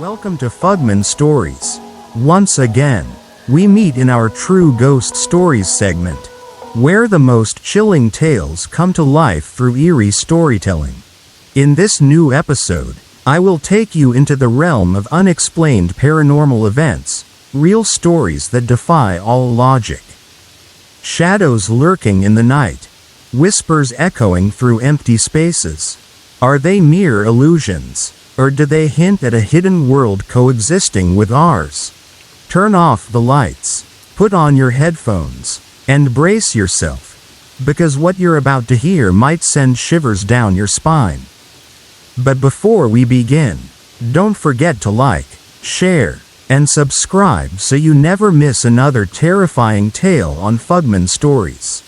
Welcome to FOGMAN Stories. Once again, we meet in our True Ghost Stories segment, where the most chilling tales come to life through eerie storytelling. In this new episode, I will take you into the realm of unexplained paranormal events, real stories that defy all logic. Shadows lurking in the night, whispers echoing through empty spaces. Are they mere illusions, or do they hint at a hidden world coexisting with ours? Turn off the lights, put on your headphones, and brace yourself, because what you're about to hear might send shivers down your spine. But before we begin, don't forget to like, share, and subscribe so you never miss another terrifying tale on FOGMAN Stories.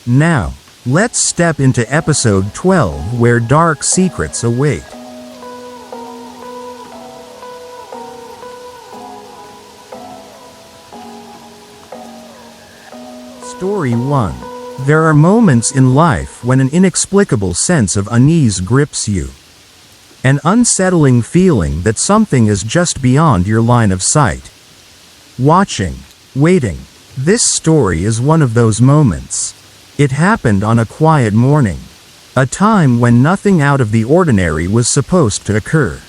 Now, let's step into episode 12 where dark secrets await. Story 1. There are moments in life when an inexplicable sense of unease grips you. An unsettling feeling that something is just beyond your line of sight. Watching, waiting. This story is one of those moments. It happened on a quiet morning, a time when nothing out of the ordinary was supposed to occur.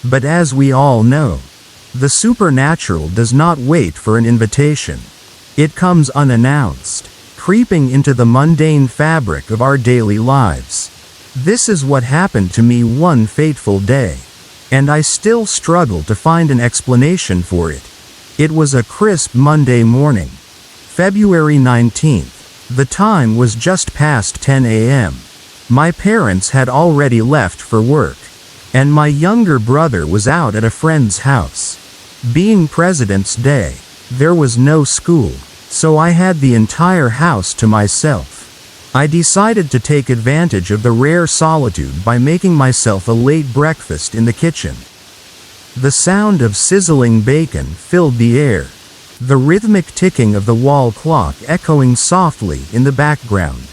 But as we all know, the supernatural does not wait for an invitation. It comes unannounced, creeping into the mundane fabric of our daily lives. This is what happened to me one fateful day, and I still struggle to find an explanation for it. It was a crisp Monday morning, February 19th. The time was just past 10 a.m. My parents had already left for work, and my younger brother was out at a friend's house. Being President's Day, there was no school, so I had the entire house to myself. I decided to take advantage of the rare solitude by making myself a late breakfast in the kitchen. The sound of sizzling bacon filled the air, the rhythmic ticking of the wall clock echoing softly in the background.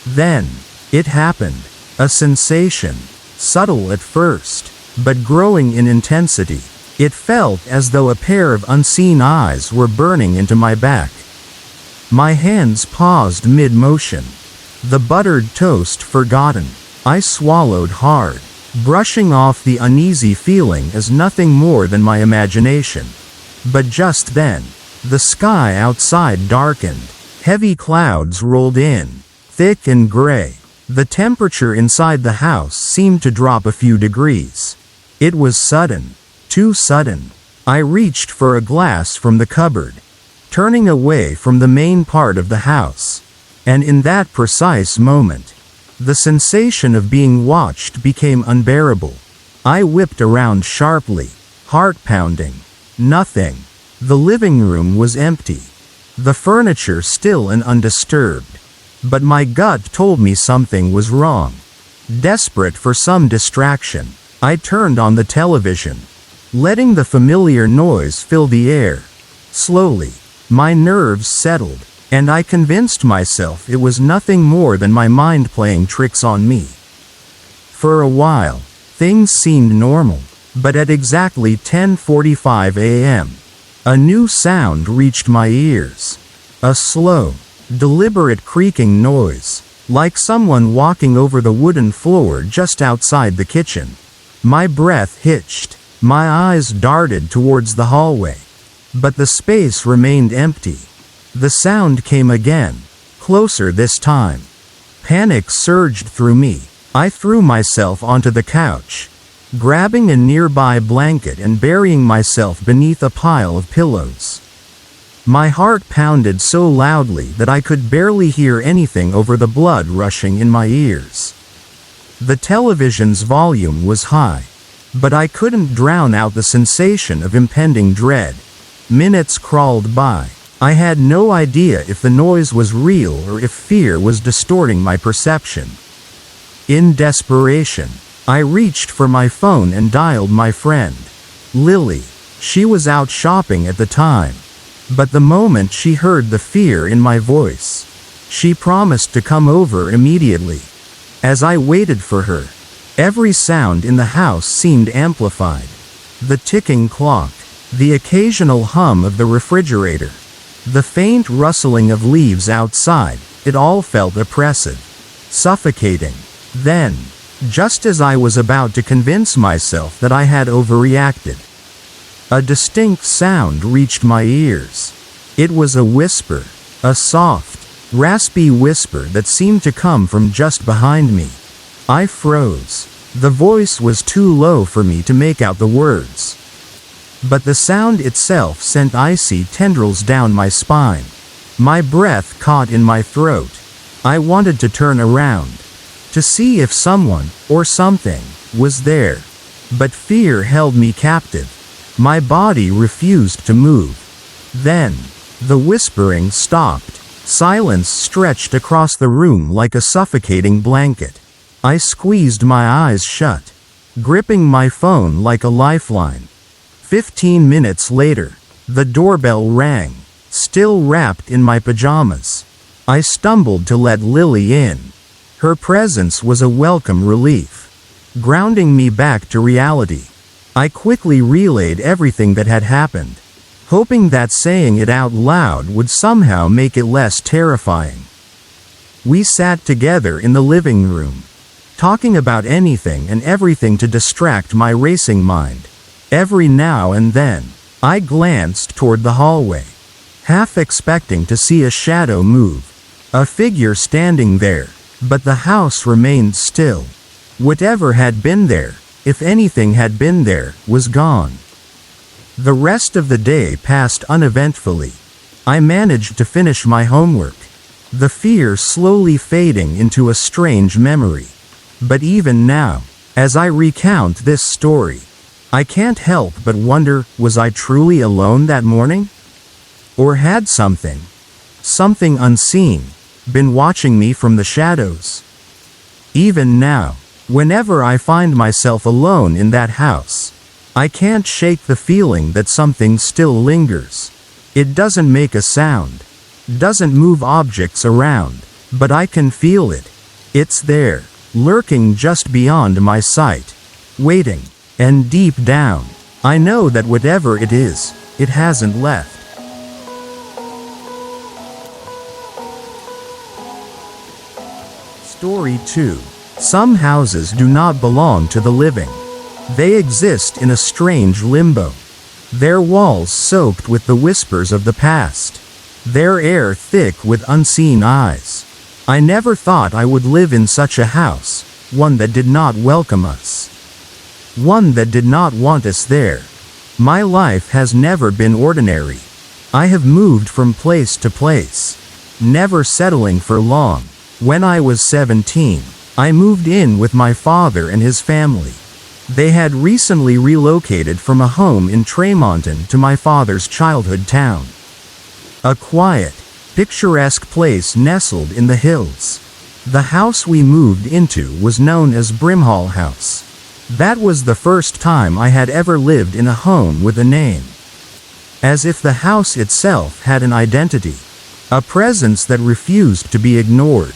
Then, it happened. A sensation, subtle at first, but growing in intensity. It felt as though a pair of unseen eyes were burning into my back. My hands paused mid-motion. The buttered toast forgotten. I swallowed hard, brushing off the uneasy feeling as nothing more than my imagination. But just then, the sky outside darkened. Heavy clouds rolled in, thick and gray. The temperature inside the house seemed to drop a few degrees. It was sudden. Too sudden. I reached for a glass from the cupboard, turning away from the main part of the house. And in that precise moment, the sensation of being watched became unbearable. I whipped around sharply, heart pounding. Nothing. The living room was empty, the furniture still and undisturbed. But my gut told me something was wrong. Desperate for some distraction, I turned on the television, letting the familiar noise fill the air. Slowly, my nerves settled, and I convinced myself it was nothing more than my mind playing tricks on me. For a while, things seemed normal, but at exactly 10:45 a.m., a new sound reached my ears. A slow, deliberate creaking noise, like someone walking over the wooden floor just outside the kitchen. My breath hitched. My eyes darted towards the hallway, but the space remained empty. The sound came again, closer this time. Panic surged through me. I threw myself onto the couch, grabbing a nearby blanket and burying myself beneath a pile of pillows. My heart pounded so loudly that I could barely hear anything over the blood rushing in my ears. The television's volume was high, but I couldn't drown out the sensation of impending dread. Minutes crawled by. I had no idea if the noise was real or if fear was distorting my perception. In desperation, I reached for my phone and dialed my friend, Lily. She was out shopping at the time, but the moment she heard the fear in my voice, she promised to come over immediately. As I waited for her, Every sound in the house seemed amplified. The ticking clock, the occasional hum of the refrigerator, the faint rustling of leaves outside, it all felt oppressive, suffocating. Then, just as I was about to convince myself that I had overreacted, a distinct sound reached my ears. It was a whisper, a soft, raspy whisper that seemed to come from just behind me. I froze. The voice was too low for me to make out the words, but the sound itself sent icy tendrils down my spine. My breath caught in my throat. I wanted to turn around, to see if someone, or something, was there. But fear held me captive. My body refused to move. Then, the whispering stopped. Silence stretched across the room like a suffocating blanket. I squeezed my eyes shut, gripping my phone like a lifeline. 15 minutes later, the doorbell rang, still wrapped in my pajamas. I stumbled to let Lily in. Her presence was a welcome relief, grounding me back to reality. I quickly relayed everything that had happened, hoping that saying it out loud would somehow make it less terrifying. We sat together in the living room, talking about anything and everything to distract my racing mind. Every now and then, I glanced toward the hallway, half expecting to see a shadow move, a figure standing there, but the house remained still. Whatever had been there, if anything had been there, was gone. The rest of the day passed uneventfully. I managed to finish my homework, the fear slowly fading into a strange memory. But even now, as I recount this story, I can't help but wonder, was I truly alone that morning? Or had something unseen, been watching me from the shadows? Even now, whenever I find myself alone in that house, I can't shake the feeling that something still lingers. It doesn't make a sound, doesn't move objects around, but I can feel it. It's there, lurking just beyond my sight, waiting, and deep down, I know that whatever it is, it hasn't left. Story 2. Some houses do not belong to the living. They exist in a strange limbo. Their walls soaked with the whispers of the past. Their air thick with unseen eyes. I never thought I would live in such a house, one that did not welcome us. One that did not want us there. My life has never been ordinary. I have moved from place to place, never settling for long. When I was 17, I moved in with my father and his family. They had recently relocated from a home in Tremonton to my father's childhood town. A quiet, picturesque place nestled in the hills. The house we moved into was known as Brimhall House. That was the first time I had ever lived in a home with a name. As if the house itself had an identity, a presence that refused to be ignored.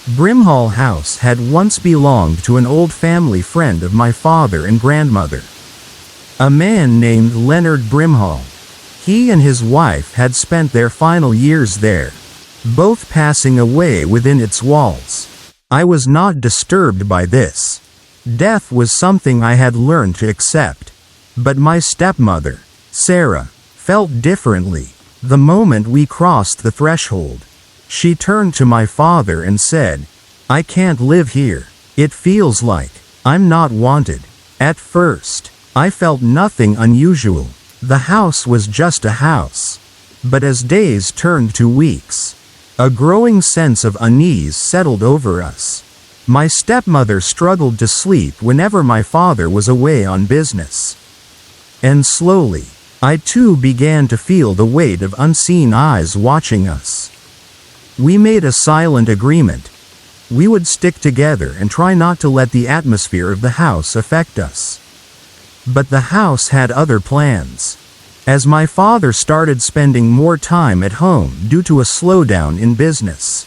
Brimhall House had once belonged to an old family friend of my father and grandmother, a man named Leonard Brimhall. He and his wife had spent their final years there, both passing away within its walls. I was not disturbed by this. Death was something I had learned to accept. But my stepmother, Sarah, felt differently. The moment we crossed the threshold, she turned to my father and said, "I can't live here. It feels like I'm not wanted." At first, I felt nothing unusual. The house was just a house. But as days turned to weeks, a growing sense of unease settled over us. My stepmother struggled to sleep whenever my father was away on business. And slowly, I too began to feel the weight of unseen eyes watching us. We made a silent agreement. We would stick together and try not to let the atmosphere of the house affect us. But the house had other plans. As my father started spending more time at home due to a slowdown in business,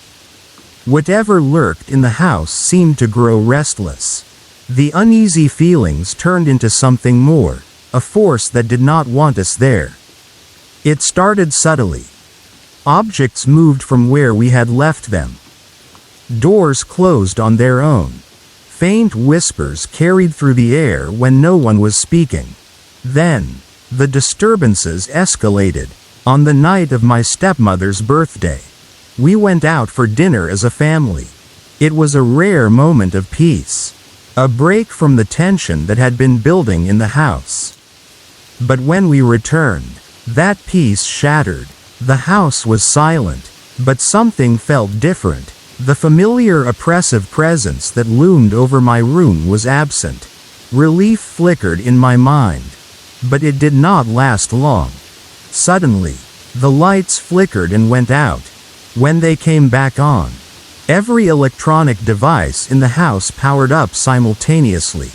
whatever lurked in the house seemed to grow restless. The uneasy feelings turned into something more, a force that did not want us there. It started subtly. Objects moved from where we had left them. Doors closed on their own. Faint whispers carried through the air when no one was speaking. Then, the disturbances escalated. On the night of my stepmother's birthday, we went out for dinner as a family. It was a rare moment of peace, a break from the tension that had been building in the house. But when we returned, that peace shattered. The house was silent, but something felt different. The familiar oppressive presence that loomed over my room was absent. Relief flickered in my mind, but it did not last long. Suddenly, the lights flickered and went out. When they came back on, every electronic device in the house powered up simultaneously.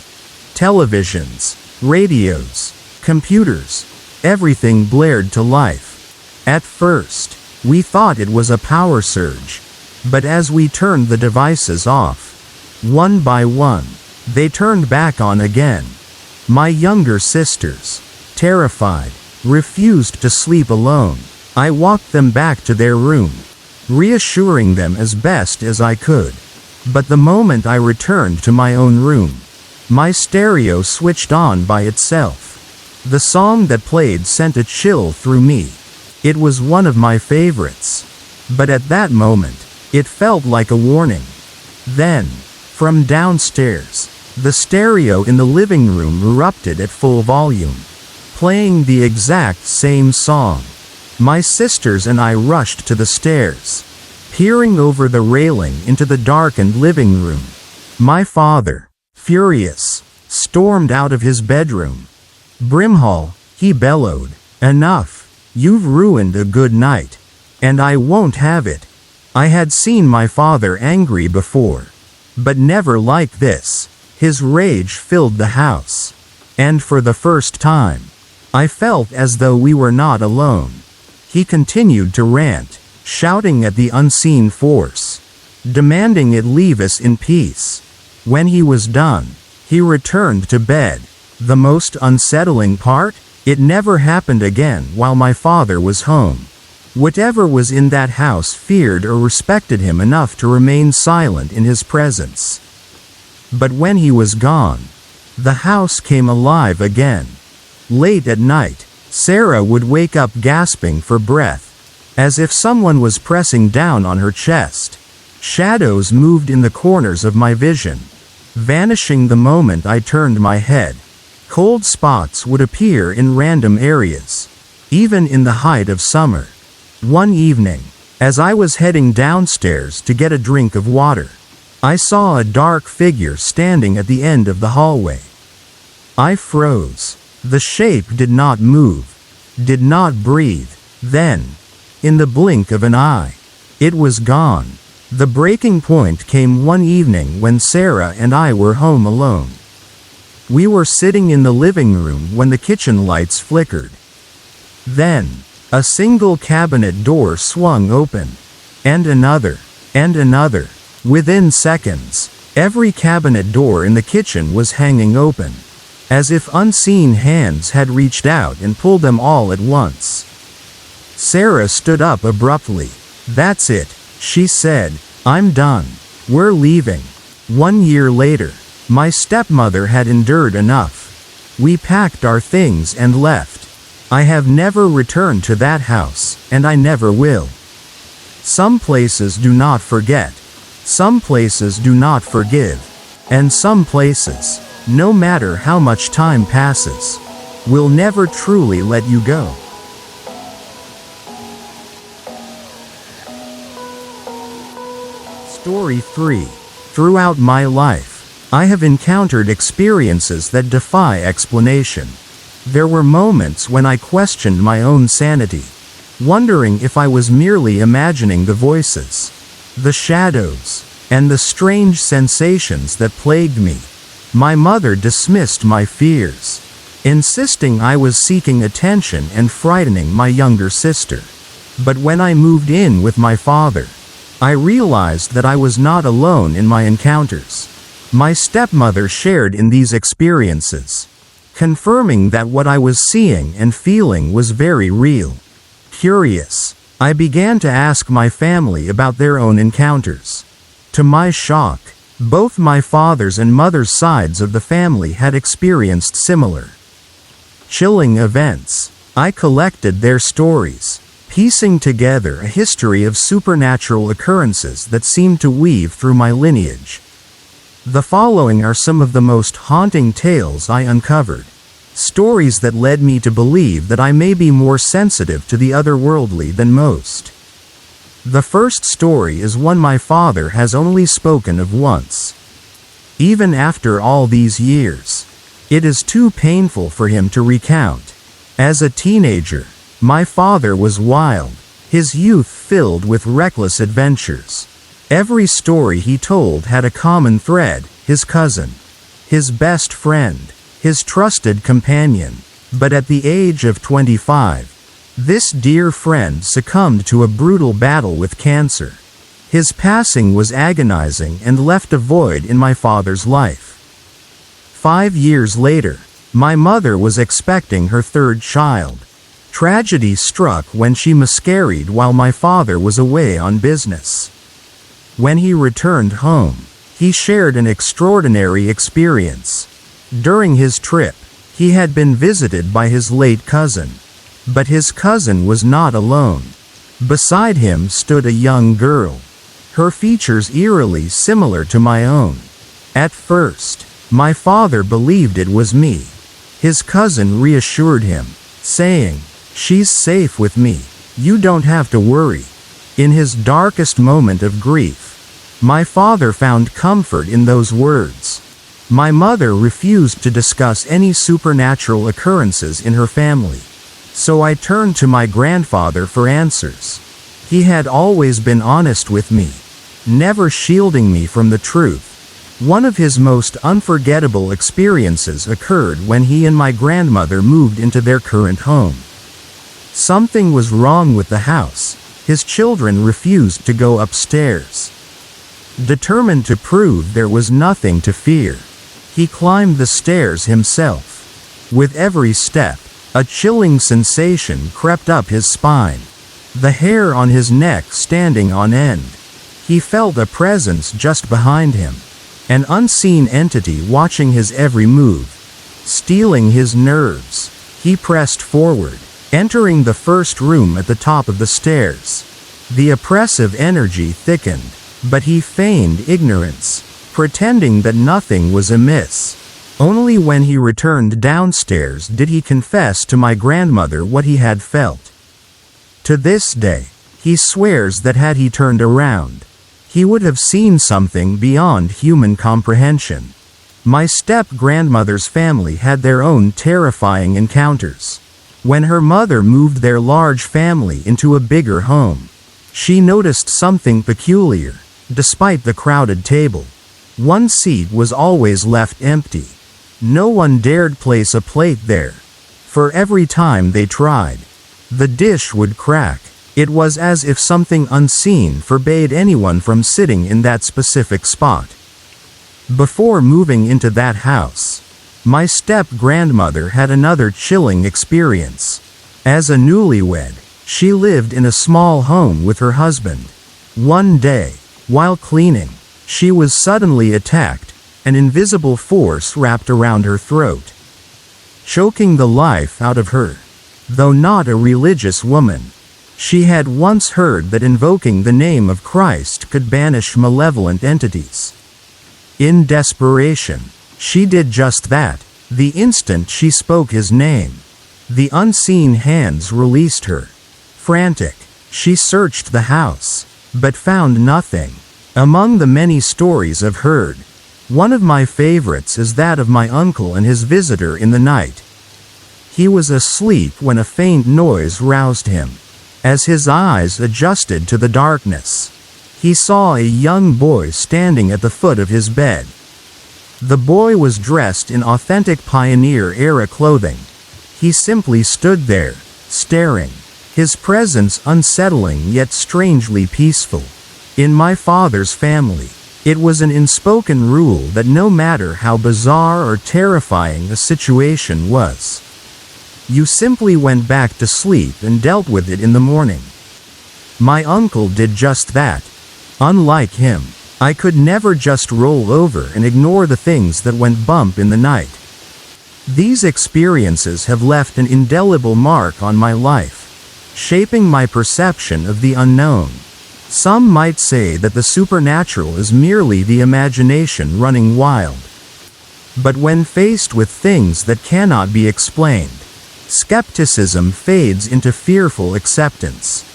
Televisions, radios, computers, everything blared to life. At first, we thought it was a power surge, but as we turned the devices off, one by one, they turned back on again. My younger sisters, terrified, refused to sleep alone. I walked them back to their room, reassuring them as best as I could. But the moment I returned to my own room, my stereo switched on by itself. The song that played sent a chill through me. It was one of my favorites. But at that moment, it felt like a warning. Then, from downstairs, the stereo in the living room erupted at full volume, playing the exact same song. My sisters and I rushed to the stairs, peering over the railing into the darkened living room. My father, furious, stormed out of his bedroom. "Brimhall," he bellowed, "enough. You've ruined a good night. And I won't have it." I had seen my father angry before, but never like this. His rage filled the house. And for the first time, I felt as though we were not alone. He continued to rant, shouting at the unseen force, demanding it leave us in peace. When he was done, he returned to bed. The most unsettling part? It never happened again while my father was home. Whatever was in that house feared or respected him enough to remain silent in his presence. But when he was gone, the house came alive again. Late at night, Sarah would wake up gasping for breath, as if someone was pressing down on her chest. Shadows moved in the corners of my vision, vanishing the moment I turned my head. Cold spots would appear in random areas, even in the height of summer. One evening, as I was heading downstairs to get a drink of water, I saw a dark figure standing at the end of the hallway. I froze. The shape did not move, did not breathe. Then, in the blink of an eye, it was gone. The breaking point came one evening when Sarah and I were home alone. We were sitting in the living room when the kitchen lights flickered. Then, a single cabinet door swung open, and another, and another. Within seconds, every cabinet door in the kitchen was hanging open, as if unseen hands had reached out and pulled them all at once. Sarah stood up abruptly. "That's it," she said. "I'm done. We're leaving." 1 year later, my stepmother had endured enough. We packed our things and left. I have never returned to that house, and I never will. Some places do not forget. Some places do not forgive. And some places, no matter how much time passes, will never truly let you go. Story 3. Throughout my life, I have encountered experiences that defy explanation. There were moments when I questioned my own sanity, wondering if I was merely imagining the voices, the shadows, and the strange sensations that plagued me. My mother dismissed my fears, insisting I was seeking attention and frightening my younger sister. But when I moved in with my father, I realized that I was not alone in my encounters. My stepmother shared in these experiences, confirming that what I was seeing and feeling was very real. Curious, I began to ask my family about their own encounters. To my shock, both my father's and mother's sides of the family had experienced similar chilling events. I collected their stories, piecing together a history of supernatural occurrences that seemed to weave through my lineage. The following are some of the most haunting tales I uncovered, stories that led me to believe that I may be more sensitive to the otherworldly than most. The first story is one my father has only spoken of once. Even after all these years, it is too painful for him to recount. As a teenager, my father was wild, his youth filled with reckless adventures. Every story he told had a common thread: his cousin, his best friend, his trusted companion. But at the age of 25, this dear friend succumbed to a brutal battle with cancer. His passing was agonizing and left a void in my father's life. 5 years later, my mother was expecting her third child. Tragedy struck when she miscarried while my father was away on business. When he returned home, he shared an extraordinary experience. During his trip, he had been visited by his late cousin. But his cousin was not alone. Beside him stood a young girl, her features eerily similar to my own. At first, my father believed it was me. His cousin reassured him, saying, "She's safe with me. You don't have to worry." In his darkest moment of grief, my father found comfort in those words. My mother refused to discuss any supernatural occurrences in her family. So I turned to my grandfather for answers. He had always been honest with me, never shielding me from the truth. One of his most unforgettable experiences occurred when he and my grandmother moved into their current home. Something was wrong with the house. His children refused to go upstairs. Determined to prove there was nothing to fear, he climbed the stairs himself. With every step, a chilling sensation crept up his spine, the hair on his neck standing on end. He felt a presence just behind him, an unseen entity watching his every move, stealing his nerves. He pressed forward, entering the first room at the top of the stairs. The oppressive energy thickened, but he feigned ignorance, pretending that nothing was amiss. Only when he returned downstairs did he confess to my grandmother what he had felt. To this day, he swears that had he turned around, he would have seen something beyond human comprehension. My step-grandmother's family had their own terrifying encounters. When her mother moved their large family into a bigger home, she noticed something peculiar. Despite the crowded table, one seat was always left empty. No one dared place a plate there. For every time they tried, the dish would crack. It was as if something unseen forbade anyone from sitting in that specific spot. Before moving into that house, my step-grandmother had another chilling experience. As a newlywed, she lived in a small home with her husband. One day, while cleaning, she was suddenly attacked. An invisible force wrapped around her throat, choking the life out of her. Though not a religious woman, she had once heard that invoking the name of Christ could banish malevolent entities. In desperation, she did just that. The instant she spoke his name, the unseen hands released her. Frantic, she searched the house, but found nothing. Among the many stories I've heard, one of my favorites is that of my uncle and his visitor in the night. He was asleep when a faint noise roused him. As his eyes adjusted to the darkness, he saw a young boy standing at the foot of his bed. The boy was dressed in authentic pioneer-era clothing. He simply stood there, staring, his presence unsettling yet strangely peaceful. In my father's family, It was an unspoken rule that no matter how bizarre or terrifying a situation was, you simply went back to sleep and dealt with it in the morning. My uncle did just that. Unlike him, I could never just roll over and ignore the things that went bump in the night. These experiences have left an indelible mark on my life, shaping my perception of the unknown. Some might say that the supernatural is merely the imagination running wild. But when faced with things that cannot be explained, skepticism fades into fearful acceptance.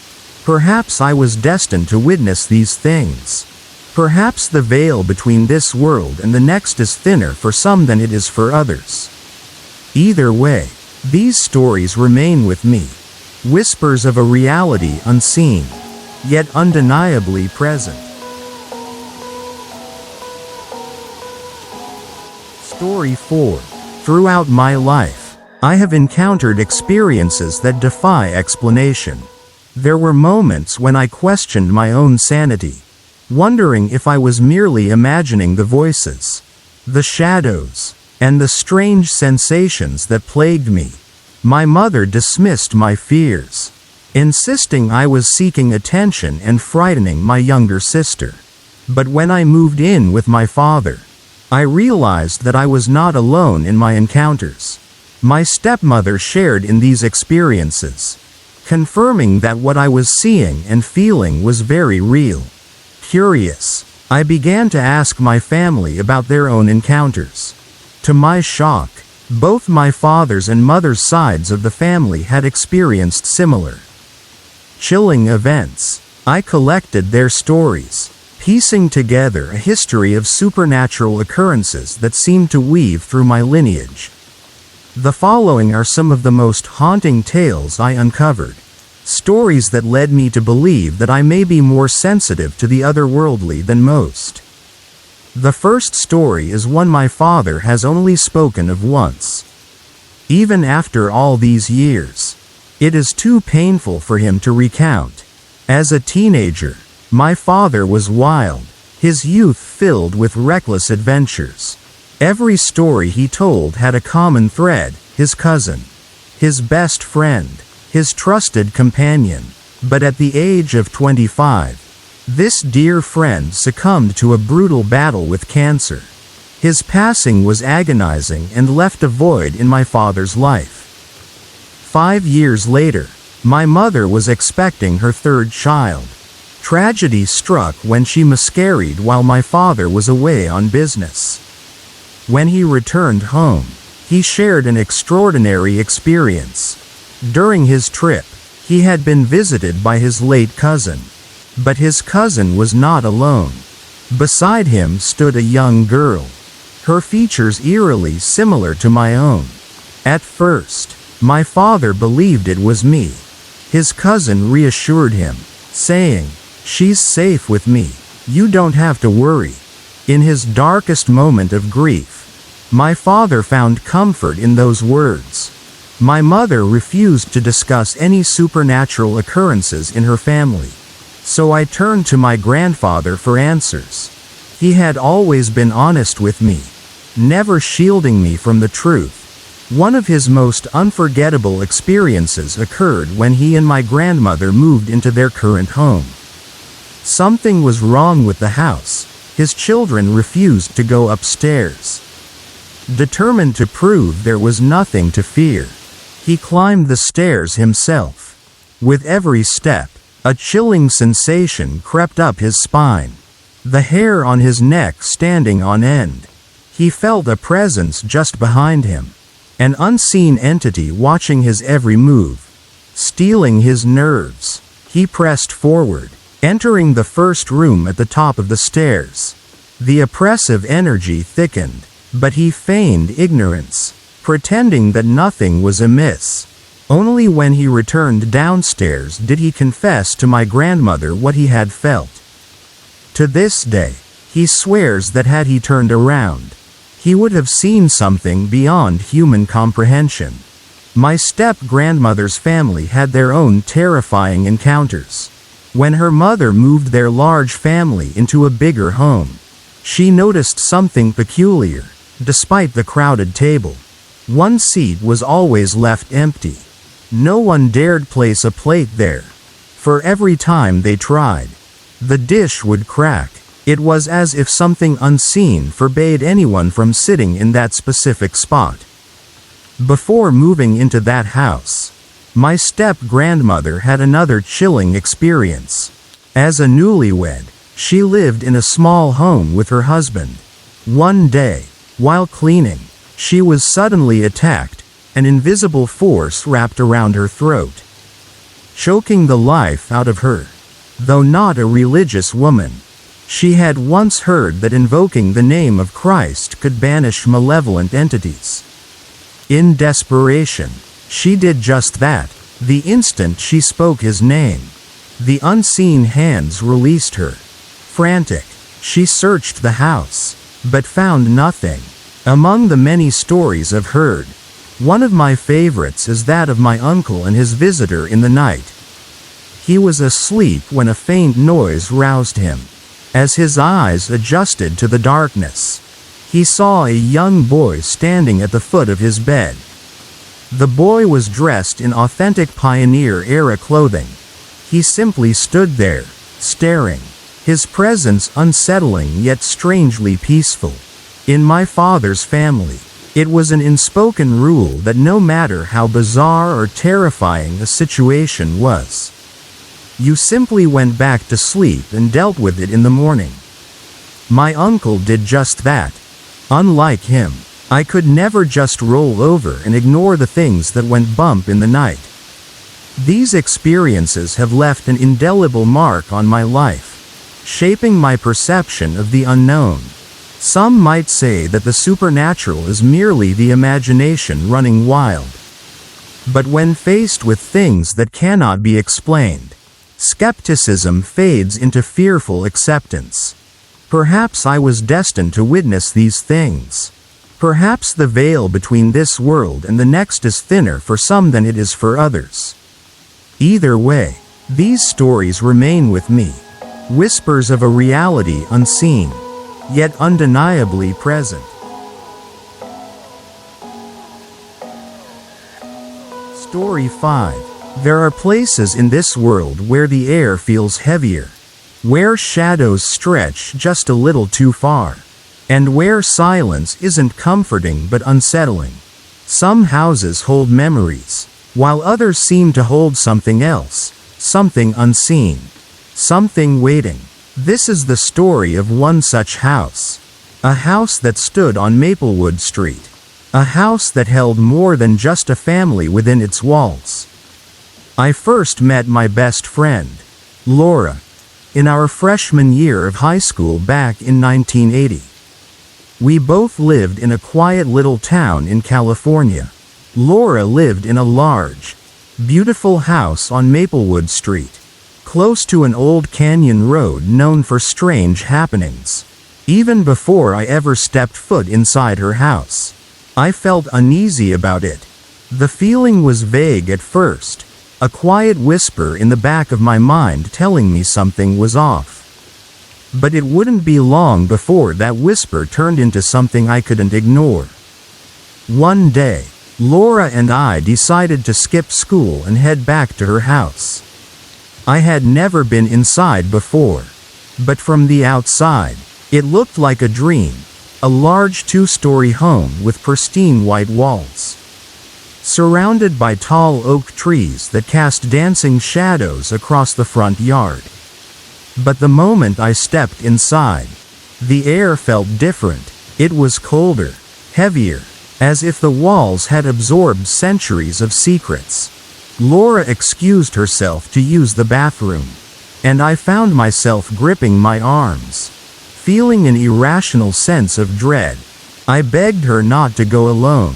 Perhaps I was destined to witness these things. Perhaps the veil between this world and the next is thinner for some than it is for others. Either way, these stories remain with me. Whispers of a reality unseen, yet undeniably present. Story 4. Throughout my life, I have encountered experiences that defy explanation. There were moments when I questioned my own sanity, wondering if I was merely imagining the voices, the shadows, and the strange sensations that plagued me. My mother dismissed my fears, insisting I was seeking attention and frightening my younger sister. But when I moved in with my father, I realized that I was not alone in my encounters. My stepmother shared in these experiences, confirming that what I was seeing and feeling was very real. Curious, I began to ask my family about their own encounters. To my shock, both my father's and mother's sides of the family had experienced similar chilling events. I collected their stories, piecing together a history of supernatural occurrences that seemed to weave through my lineage. The following are some of the most haunting tales I uncovered, stories that led me to believe that I may be more sensitive to the otherworldly than most. The first story is one my father has only spoken of once. Even after all these years, it is too painful for him to recount. As a teenager, my father was wild, his youth filled with reckless adventures. Every story he told had a common thread: his cousin, his best friend, his trusted companion. But at the age of 25, this dear friend succumbed to a brutal battle with cancer. His passing was agonizing and left a void in my father's life. 5 years later, my mother was expecting her third child. Tragedy struck when she miscarried while my father was away on business. When he returned home, he shared an extraordinary experience. During his trip, he had been visited by his late cousin. But his cousin was not alone. Beside him stood a young girl, her features eerily similar to my own. At first, my father believed it was me. His cousin reassured him, saying, "She's safe with me. You don't have to worry." In his darkest moment of grief, my father found comfort in those words. My mother refused to discuss any supernatural occurrences in her family, so I turned to my grandfather for answers. He had always been honest with me, never shielding me from the truth. One of his most unforgettable experiences occurred when he and my grandmother moved into their current home. Something was wrong with the house. His children refused to go upstairs. Determined to prove there was nothing to fear, he climbed the stairs himself. With every step, a chilling sensation crept up his spine, the hair on his neck standing on end. He felt a presence just behind him, an unseen entity watching his every move, stealing his nerves. He pressed forward, entering the first room at the top of the stairs. The oppressive energy thickened, but he feigned ignorance, pretending that nothing was amiss. Only when he returned downstairs did he confess to my grandmother what he had felt. To this day, he swears that had he turned around, he would have seen something beyond human comprehension. My step-grandmother's family had their own terrifying encounters. When her mother moved their large family into a bigger home, She noticed something peculiar. Despite the crowded table, one seat was always left empty. No one dared place a plate there. For every time they tried, the dish would crack. It was as if something unseen forbade anyone from sitting in that specific spot. Before moving into that house, my step-grandmother had another chilling experience. As a newlywed, she lived in a small home with her husband. One day, while cleaning, she was suddenly attacked. An invisible force wrapped around her throat, choking the life out of her. Though not a religious woman, she had once heard that invoking the name of Christ could banish malevolent entities. In desperation, she did just that. The instant she spoke his name, the unseen hands released her. Frantic, she searched the house, but found nothing. Among the many stories I've heard, one of my favorites is that of my uncle and his visitor in the night. He was asleep when a faint noise roused him. As his eyes adjusted to the darkness, he saw a young boy standing at the foot of his bed. The boy was dressed in authentic pioneer-era clothing. He simply stood there, staring, his presence unsettling yet strangely peaceful. In my father's family, it was an unspoken rule that no matter how bizarre or terrifying a situation was, you simply went back to sleep and dealt with it in the morning. My uncle did just that. Unlike him, I could never just roll over and ignore the things that went bump in the night. These experiences have left an indelible mark on my life, shaping my perception of the unknown. Some might say that the supernatural is merely the imagination running wild. But when faced with things that cannot be explained, skepticism fades into fearful acceptance. Perhaps I was destined to witness these things. Perhaps the veil between this world and the next is thinner for some than it is for others. Either way, these stories remain with me. Whispers of a reality unseen, yet undeniably present. Story 5. There are places in this world where the air feels heavier, where shadows stretch just a little too far, and where silence isn't comforting but unsettling. Some houses hold memories, while others seem to hold something else, something unseen, something waiting. This is the story of one such house. A house that stood on Maplewood Street. A house that held more than just a family within its walls. I first met my best friend, Laura, in our freshman year of high school back in 1980. We both lived in a quiet little town in California. Laura lived in a large, beautiful house on Maplewood Street, close to an old canyon road known for strange happenings. Even before I ever stepped foot inside her house, I felt uneasy about it. The feeling was vague at first, a quiet whisper in the back of my mind telling me something was off. But it wouldn't be long before that whisper turned into something I couldn't ignore. One day, Laura and I decided to skip school and head back to her house. I had never been inside before, but from the outside, it looked like a dream, a large two-story home with pristine white walls, surrounded by tall oak trees that cast dancing shadows across the front yard. But the moment I stepped inside, the air felt different. It was colder, heavier, as if the walls had absorbed centuries of secrets. Laura excused herself to use the bathroom, and I found myself gripping my arms, feeling an irrational sense of dread. I begged her not to go alone.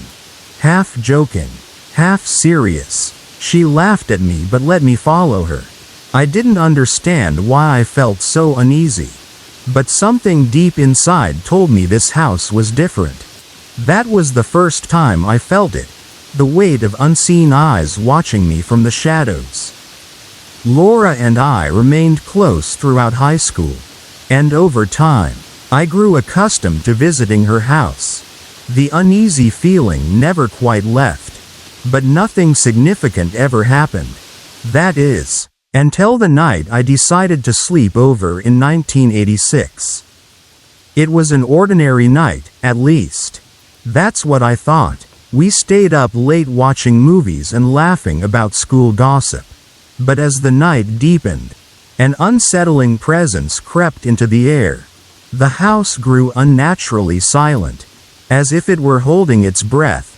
Half joking, half serious, she laughed at me but let me follow her. I didn't understand why I felt so uneasy, but something deep inside told me this house was different. That was the first time I felt it, the weight of unseen eyes watching me from the shadows. Laura and I remained close throughout high school, and over time, I grew accustomed to visiting her house. The uneasy feeling never quite left. But nothing significant ever happened. That is, until the night I decided to sleep over in 1986. It was an ordinary night, at least. That's what I thought. We stayed up late watching movies and laughing about school gossip. But as the night deepened, an unsettling presence crept into the air. The house grew unnaturally silent, as if it were holding its breath.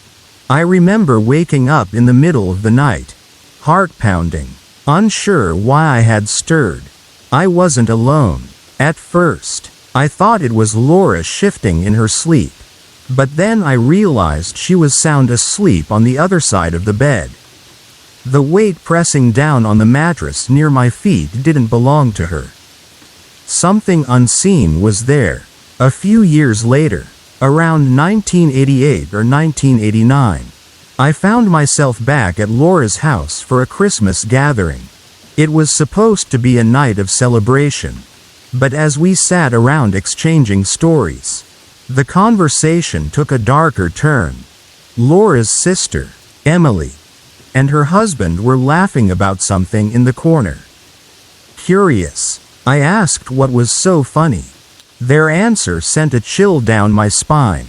I remember waking up in the middle of the night, heart pounding, unsure why I had stirred. I wasn't alone. At first, I thought it was Laura shifting in her sleep. But then I realized she was sound asleep on the other side of the bed. The weight pressing down on the mattress near my feet didn't belong to her. Something unseen was there. A few years later, around 1988 or 1989, I found myself back at Laura's house for a Christmas gathering. It was supposed to be a night of celebration. But as we sat around exchanging stories, the conversation took a darker turn. Laura's sister, Emily, and her husband were laughing about something in the corner. Curious, I asked what was so funny. Their answer sent a chill down my spine.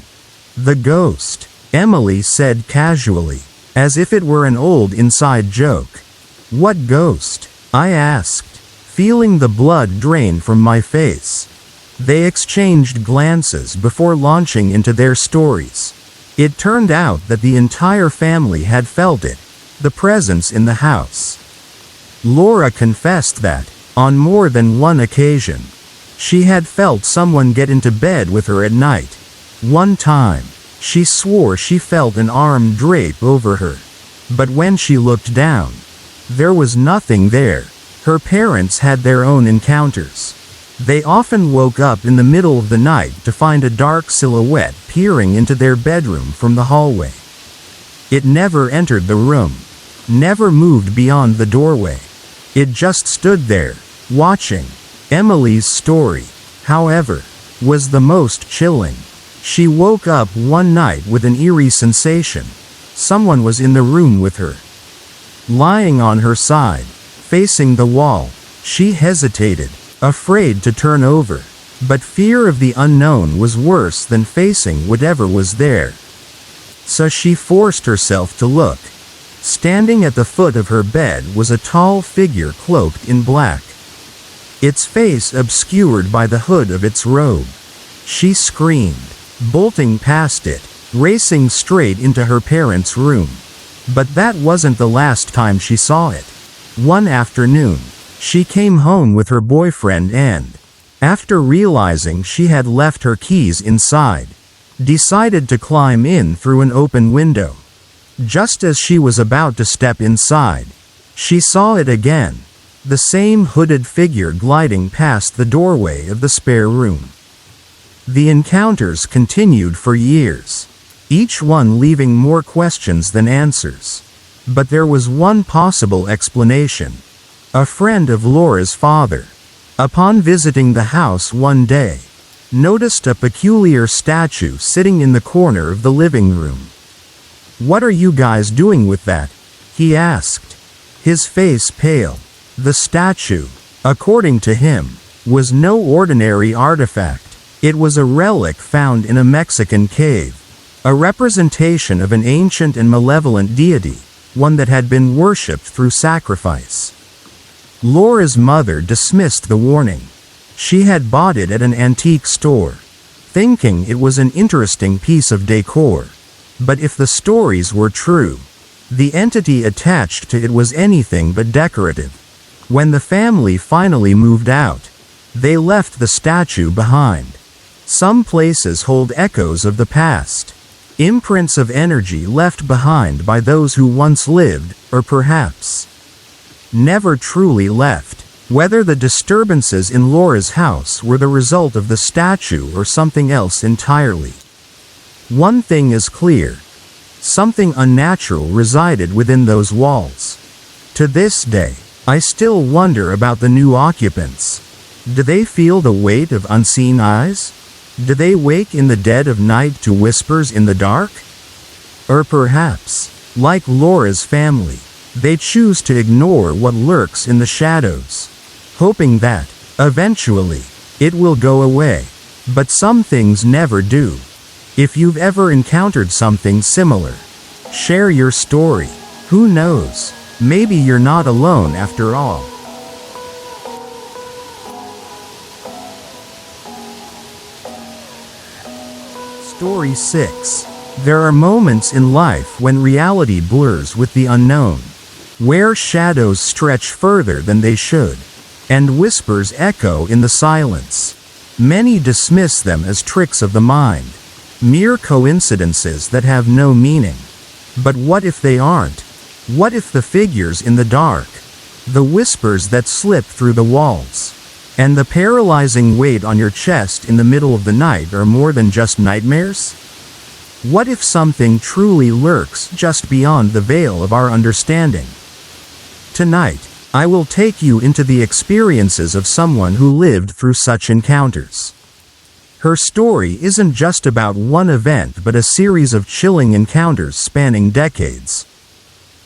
"The ghost," Emily said casually, as if it were an old inside joke. "What ghost?" I asked, feeling the blood drain from my face. They exchanged glances before launching into their stories. It turned out that the entire family had felt it, the presence in the house. Laura confessed that, on more than one occasion, she had felt someone get into bed with her at night. One time, she swore she felt an arm drape over her. But when she looked down, there was nothing there. Her parents had their own encounters. They often woke up in the middle of the night to find a dark silhouette peering into their bedroom from the hallway. It never entered the room, never moved beyond the doorway. It just stood there, watching. Emily's story, however, was the most chilling. She woke up one night with an eerie sensation. Someone was in the room with her. Lying on her side, facing the wall, she hesitated, afraid to turn over. But fear of the unknown was worse than facing whatever was there. So she forced herself to look. Standing at the foot of her bed was a tall figure cloaked in black, its face obscured by the hood of its robe. She screamed, bolting past it, racing straight into her parents' room. But that wasn't the last time she saw it. One afternoon, she came home with her boyfriend and, after realizing she had left her keys inside, decided to climb in through an open window. Just as she was about to step inside, she saw it again. The same hooded figure gliding past the doorway of the spare room. The encounters continued for years, each one leaving more questions than answers. But there was one possible explanation. A friend of Laura's father, upon visiting the house one day, noticed a peculiar statue sitting in the corner of the living room. "What are you guys doing with that?" he asked, his face pale. The statue, according to him, was no ordinary artifact. It was a relic found in a Mexican cave, a representation of an ancient and malevolent deity, one that had been worshipped through sacrifice. Laura's mother dismissed the warning. She had bought it at an antique store, thinking it was an interesting piece of decor. But if the stories were true, the entity attached to it was anything but decorative. When the family finally moved out, they left the statue behind. Some places hold echoes of the past, imprints of energy left behind by those who once lived, or perhaps never truly left. Whether the disturbances in Laura's house were the result of the statue or something else entirely. One thing is clear. Something unnatural resided within those walls. To this day, I still wonder about the new occupants. Do they feel the weight of unseen eyes? Do they wake in the dead of night to whispers in the dark? Or perhaps, like Laura's family, they choose to ignore what lurks in the shadows, hoping that, eventually, it will go away. But some things never do. If you've ever encountered something similar, share your story. Who knows? Maybe you're not alone after all. Story 6. There are moments in life when reality blurs with the unknown, where shadows stretch further than they should, and whispers echo in the silence. Many dismiss them as tricks of the mind, mere coincidences that have no meaning. But what if they aren't? What if the figures in the dark, the whispers that slip through the walls, and the paralyzing weight on your chest in the middle of the night are more than just nightmares? What if something truly lurks just beyond the veil of our understanding? Tonight, I will take you into the experiences of someone who lived through such encounters. Her story isn't just about one event but a series of chilling encounters spanning decades,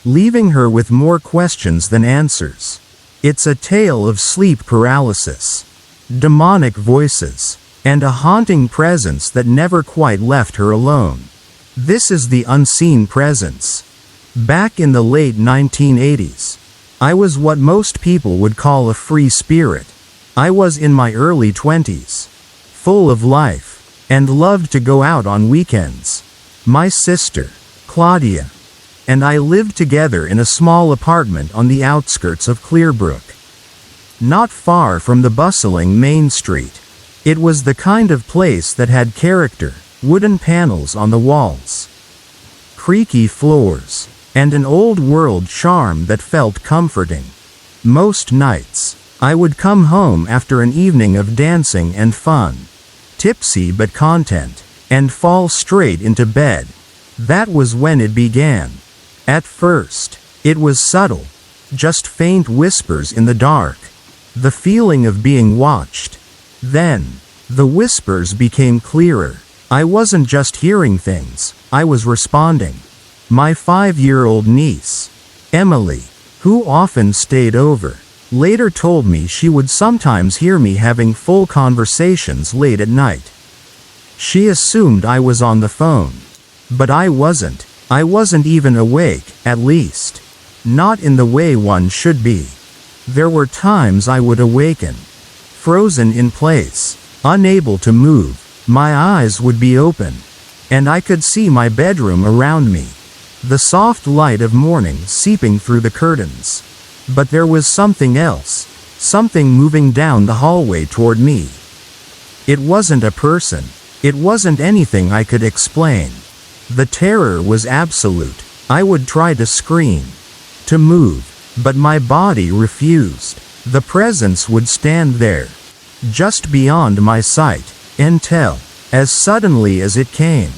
leaving her with more questions than answers. It's a tale of sleep paralysis, demonic voices, and a haunting presence that never quite left her alone. This is the unseen presence. Back in the late 1980s, I was what most people would call a free spirit. I was in my early 20s, full of life, and loved to go out on weekends. My sister, Claudia, and I lived together in a small apartment on the outskirts of Clearbrook, not far from the bustling Main Street. It was the kind of place that had character, wooden panels on the walls, creaky floors, and an old-world charm that felt comforting. Most nights, I would come home after an evening of dancing and fun, tipsy but content, and fall straight into bed. That was when it began. At first, it was subtle, just faint whispers in the dark, the feeling of being watched. Then, the whispers became clearer. I wasn't just hearing things, I was responding. My 5-year-old niece, Emily, who often stayed over, later told me she would sometimes hear me having full conversations late at night. She assumed I was on the phone. But I wasn't. I wasn't even awake, at least. Not in the way one should be. There were times I would awaken, frozen in place, unable to move. My eyes would be open, and I could see my bedroom around me, the soft light of morning seeping through the curtains. But there was something else, something moving down the hallway toward me. It wasn't a person. It wasn't anything I could explain. The terror was absolute. I would try to scream, to move, but my body refused. The presence would stand there, just beyond my sight, until, as suddenly as it came,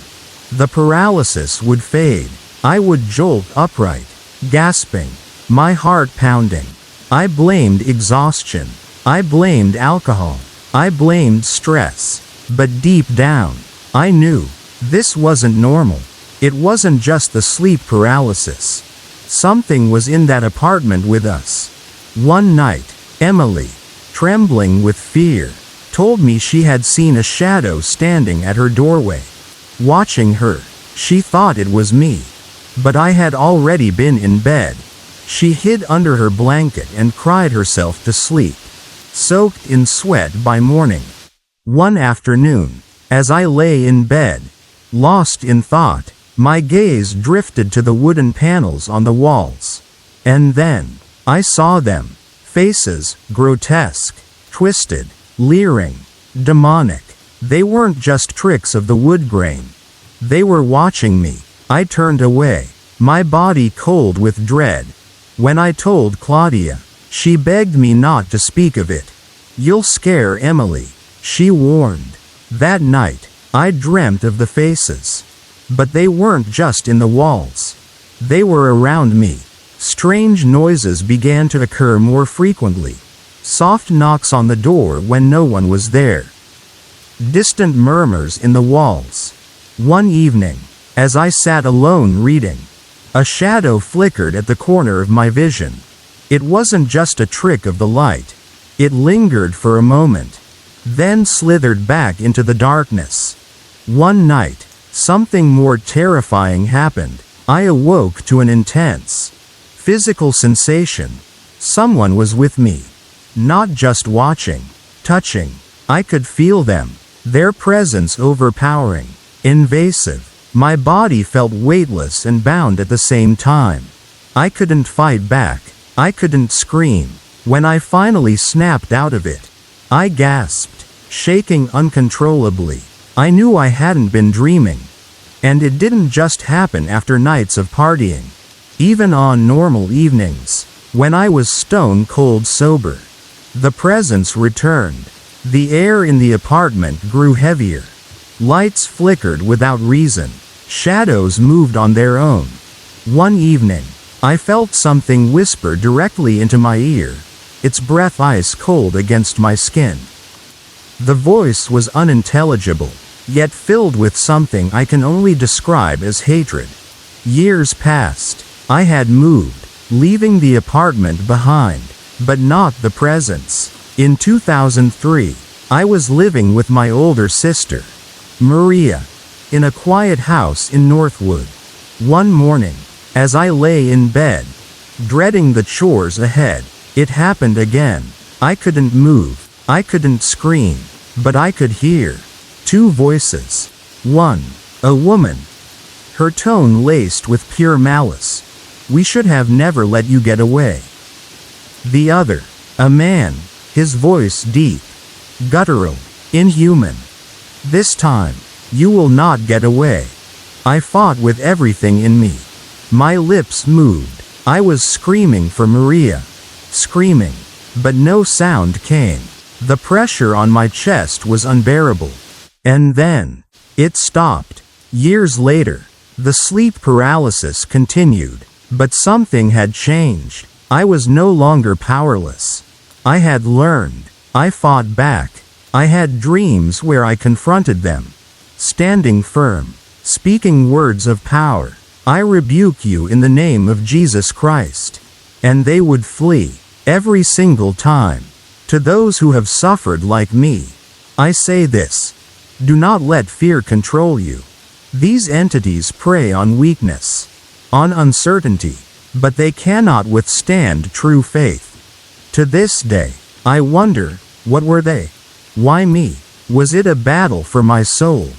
the paralysis would fade. I would jolt upright, gasping, my heart pounding. I blamed exhaustion. I blamed alcohol. I blamed stress. But deep down, I knew this wasn't normal. It wasn't just the sleep paralysis. Something was in that apartment with us. One night, Emily, trembling with fear, told me she had seen a shadow standing at her doorway, watching her. She thought it was me. But I had already been in bed. She hid under her blanket and cried herself to sleep, soaked in sweat by morning. One afternoon, as I lay in bed, lost in thought, my gaze drifted to the wooden panels on the walls. And then, I saw them. Faces, grotesque, twisted, leering, demonic. They weren't just tricks of the wood grain. They were watching me. I turned away, my body cold with dread. When I told Claudia, she begged me not to speak of it. "You'll scare Emily," she warned. That night, I dreamt of the faces. But they weren't just in the walls. They were around me. Strange noises began to occur more frequently. Soft knocks on the door when no one was there. distant murmurs in the walls. One evening, as I sat alone reading, a shadow flickered at the corner of my vision. It wasn't just a trick of the light. It lingered for a moment, then slithered back into the darkness. One night, something more terrifying happened. I awoke to an intense, physical sensation. Someone was with me. Not just watching, touching. I could feel them, their presence overpowering, invasive. My body felt weightless and bound at the same time. I couldn't fight back. I couldn't scream. When I finally snapped out of it, I gasped, shaking uncontrollably. I knew I hadn't been dreaming. And it didn't just happen after nights of partying. Even on normal evenings, when I was stone cold sober, the presence returned. The air in the apartment grew heavier. Lights flickered without reason. Shadows moved on their own. One evening, I felt something whisper directly into my ear, its breath ice cold against my skin. The voice was unintelligible, yet filled with something I can only describe as hatred. Years passed. I had moved, leaving the apartment behind, but not the presence. In 2003, I was living with my older sister, Maria, in a quiet house in Northwood. One morning, as I lay in bed, dreading the chores ahead, it happened again. I couldn't move, I couldn't scream, but I could hear two voices. One, a woman, her tone laced with pure malice. "We should have never let you get away." The other, a man, his voice deep, guttural, inhuman. "This time, you will not get away." I fought with everything in me. My lips moved. I was screaming for Maria. Screaming. But no sound came. The pressure on my chest was unbearable. And then, it stopped. Years later, the sleep paralysis continued. But something had changed. I was no longer powerless. I had learned. I fought back. I had dreams where I confronted them, standing firm, speaking words of power. "I rebuke you in the name of Jesus Christ." And they would flee, every single time. To those who have suffered like me, I say this: do not let fear control you. These entities prey on weakness, on uncertainty, but they cannot withstand true faith. To this day, I wonder, what were they? Why me? Was it a battle for my soul?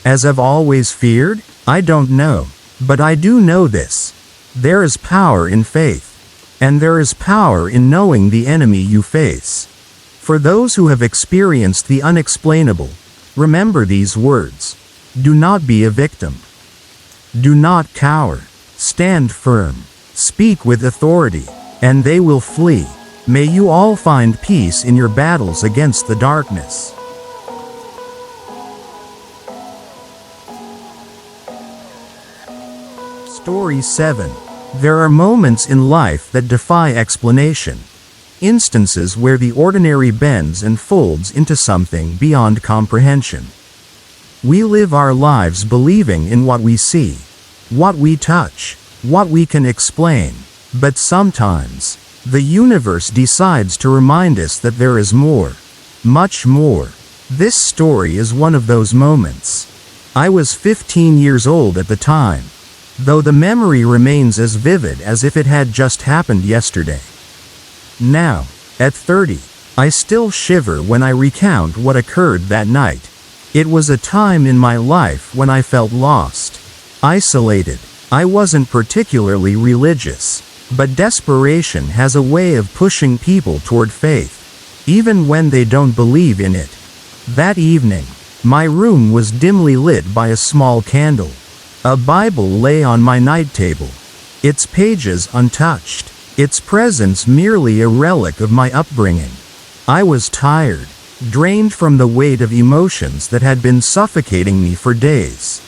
As I've always feared? I don't know. But I do know this: there is power in faith. And there is power in knowing the enemy you face. For those who have experienced the unexplainable, remember these words: do not be a victim. Do not cower. Stand firm. Speak with authority, and they will flee. May you all find peace in your battles against the darkness. Story 7. There are moments in life that defy explanation. Instances where the ordinary bends and folds into something beyond comprehension. We live our lives believing in what we see, what we touch, what we can explain. But sometimes, the universe decides to remind us that there is more. Much more. This story is one of those moments. I was 15 years old at the time, though the memory remains as vivid as if it had just happened yesterday. Now, at 30, I still shiver when I recount what occurred that night. It was a time in my life when I felt lost, isolated. I wasn't particularly religious, but desperation has a way of pushing people toward faith, even when they don't believe in it. That evening, my room was dimly lit by a small candle. A Bible lay on my night table, its pages untouched, its presence merely a relic of my upbringing. I was tired, drained from the weight of emotions that had been suffocating me for days.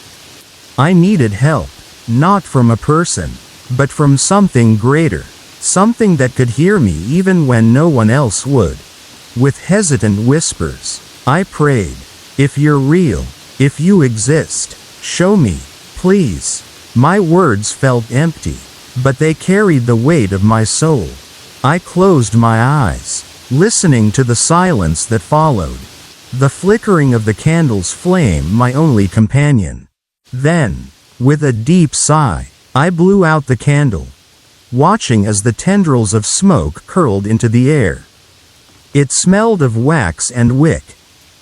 I needed help, not from a person, but from something greater, something that could hear me even when no one else would. With hesitant whispers, I prayed. If you're real, if you exist, show me, please. My words felt empty, but they carried the weight of my soul. I closed my eyes, listening to the silence that followed. The flickering of the candle's flame, my only companion. Then, with a deep sigh, I blew out the candle, watching as the tendrils of smoke curled into the air. It smelled of wax and wick,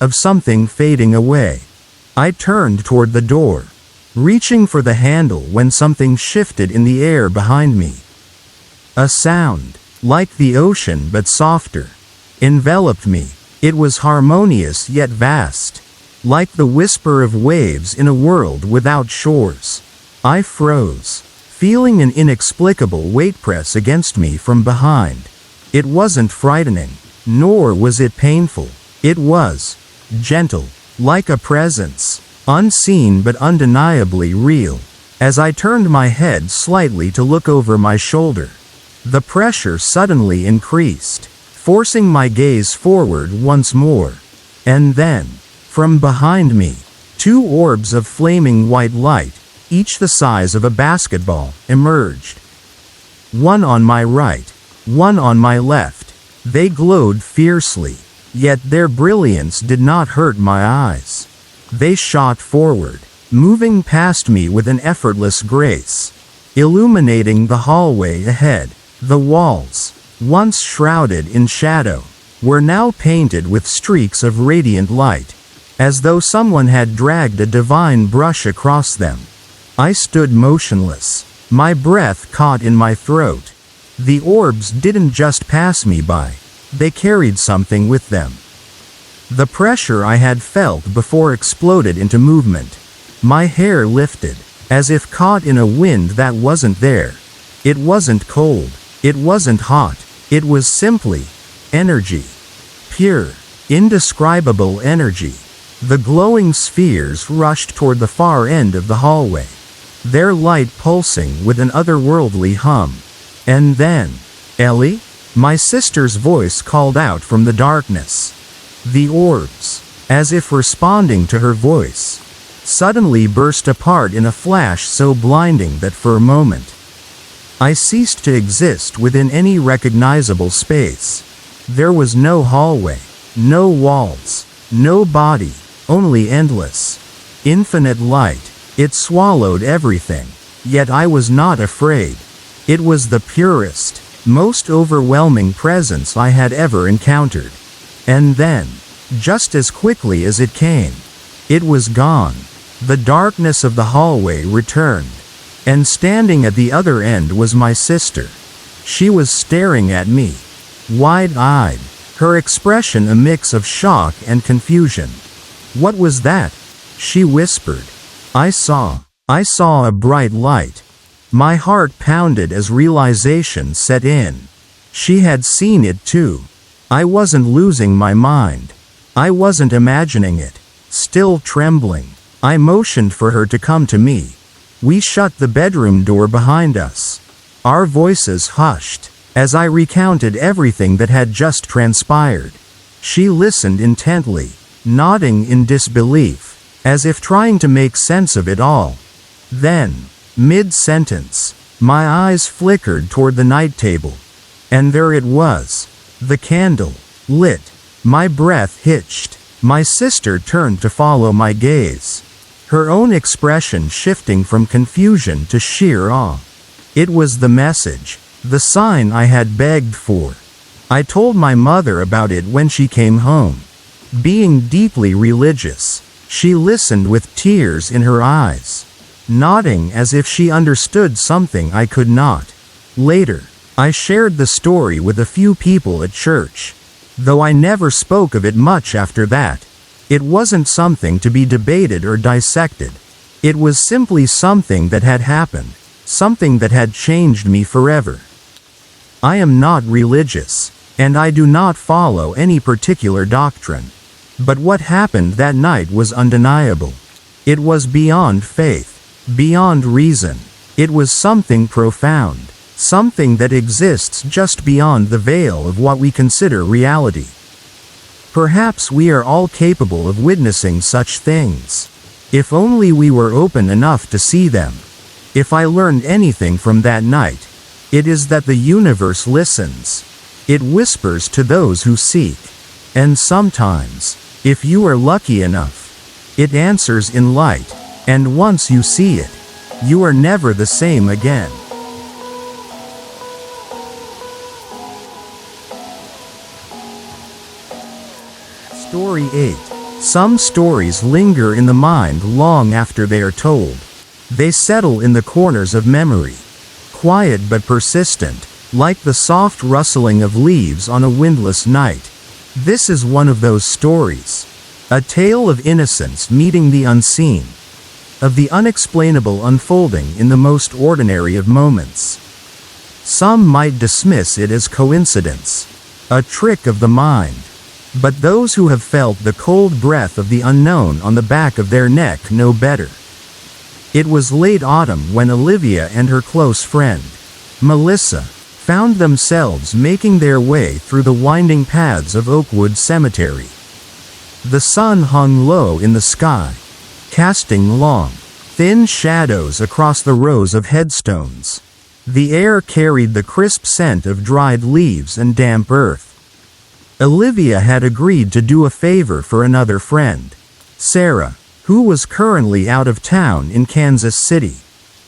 of something fading away. I turned toward the door, reaching for the handle when something shifted in the air behind me. A sound, like the ocean but softer, enveloped me. It was harmonious yet vast, like the whisper of waves in a world without shores. I froze, feeling an inexplicable weight press against me from behind. It wasn't frightening, nor was it painful. It was gentle, like a presence, unseen but undeniably real. As I turned my head slightly to look over my shoulder, the pressure suddenly increased, forcing my gaze forward once more. And then, from behind me, two orbs of flaming white light, each the size of a basketball, emerged. One on my right, one on my left. They glowed fiercely, yet their brilliance did not hurt my eyes. They shot forward, moving past me with an effortless grace, illuminating the hallway ahead. The walls, once shrouded in shadow, were now painted with streaks of radiant light, as though someone had dragged a divine brush across them. I stood motionless, my breath caught in my throat. The orbs didn't just pass me by, they carried something with them. The pressure I had felt before exploded into movement. My hair lifted, as if caught in a wind that wasn't there. It wasn't cold, it wasn't hot, it was simply energy. Pure, indescribable energy. The glowing spheres rushed toward the far end of the hallway, their light pulsing with an otherworldly hum. And then, "Ellie?" My sister's voice called out from the darkness. The orbs, as if responding to her voice, suddenly burst apart in a flash so blinding that for a moment, I ceased to exist within any recognizable space. There was no hallway, no walls, no body, only endless, infinite light. It swallowed everything, yet I was not afraid. It was the purest, most overwhelming presence I had ever encountered. And then, just as quickly as it came, it was gone. The darkness of the hallway returned, and standing at the other end was my sister. She was staring at me, wide-eyed, her expression a mix of shock and confusion. "What was that?" she whispered. I saw a bright light. My heart pounded as realization set in. She had seen it too. I wasn't losing my mind. I wasn't imagining it. Still trembling, I motioned for her to come to me. We shut the bedroom door behind us. Our voices hushed, as I recounted everything that had just transpired. She listened intently, nodding in disbelief, as if trying to make sense of it all. Then, mid-sentence, my eyes flickered toward the night table. And there it was, the candle, lit. My breath hitched. My sister turned to follow my gaze, her own expression shifting from confusion to sheer awe. It was the message, the sign I had begged for. I told my mother about it when she came home. Being deeply religious, she listened with tears in her eyes, nodding as if she understood something I could not. Later, I shared the story with a few people at church, though I never spoke of it much after that. It wasn't something to be debated or dissected. It was simply something that had happened, something that had changed me forever. I am not religious, and I do not follow any particular doctrine. But what happened that night was undeniable. It was beyond faith, beyond reason. It was something profound, something that exists just beyond the veil of what we consider reality. Perhaps we are all capable of witnessing such things. If only we were open enough to see them. If I learned anything from that night, it is that the universe listens. It whispers to those who seek. And sometimes, if you are lucky enough, it answers in light, and once you see it, you are never the same again. Story 8. Some stories linger in the mind long after they are told. They settle in the corners of memory. Quiet but persistent, like the soft rustling of leaves on a windless night. This is one of those stories. A tale of innocence meeting the unseen. Of the unexplainable unfolding in the most ordinary of moments. Some might dismiss it as coincidence. A trick of the mind. But those who have felt the cold breath of the unknown on the back of their neck know better. It was late autumn when Olivia and her close friend, Melissa, found themselves making their way through the winding paths of Oakwood Cemetery. The sun hung low in the sky, casting long, thin shadows across the rows of headstones. The air carried the crisp scent of dried leaves and damp earth. Olivia had agreed to do a favor for another friend, Sarah, who was currently out of town in Kansas City.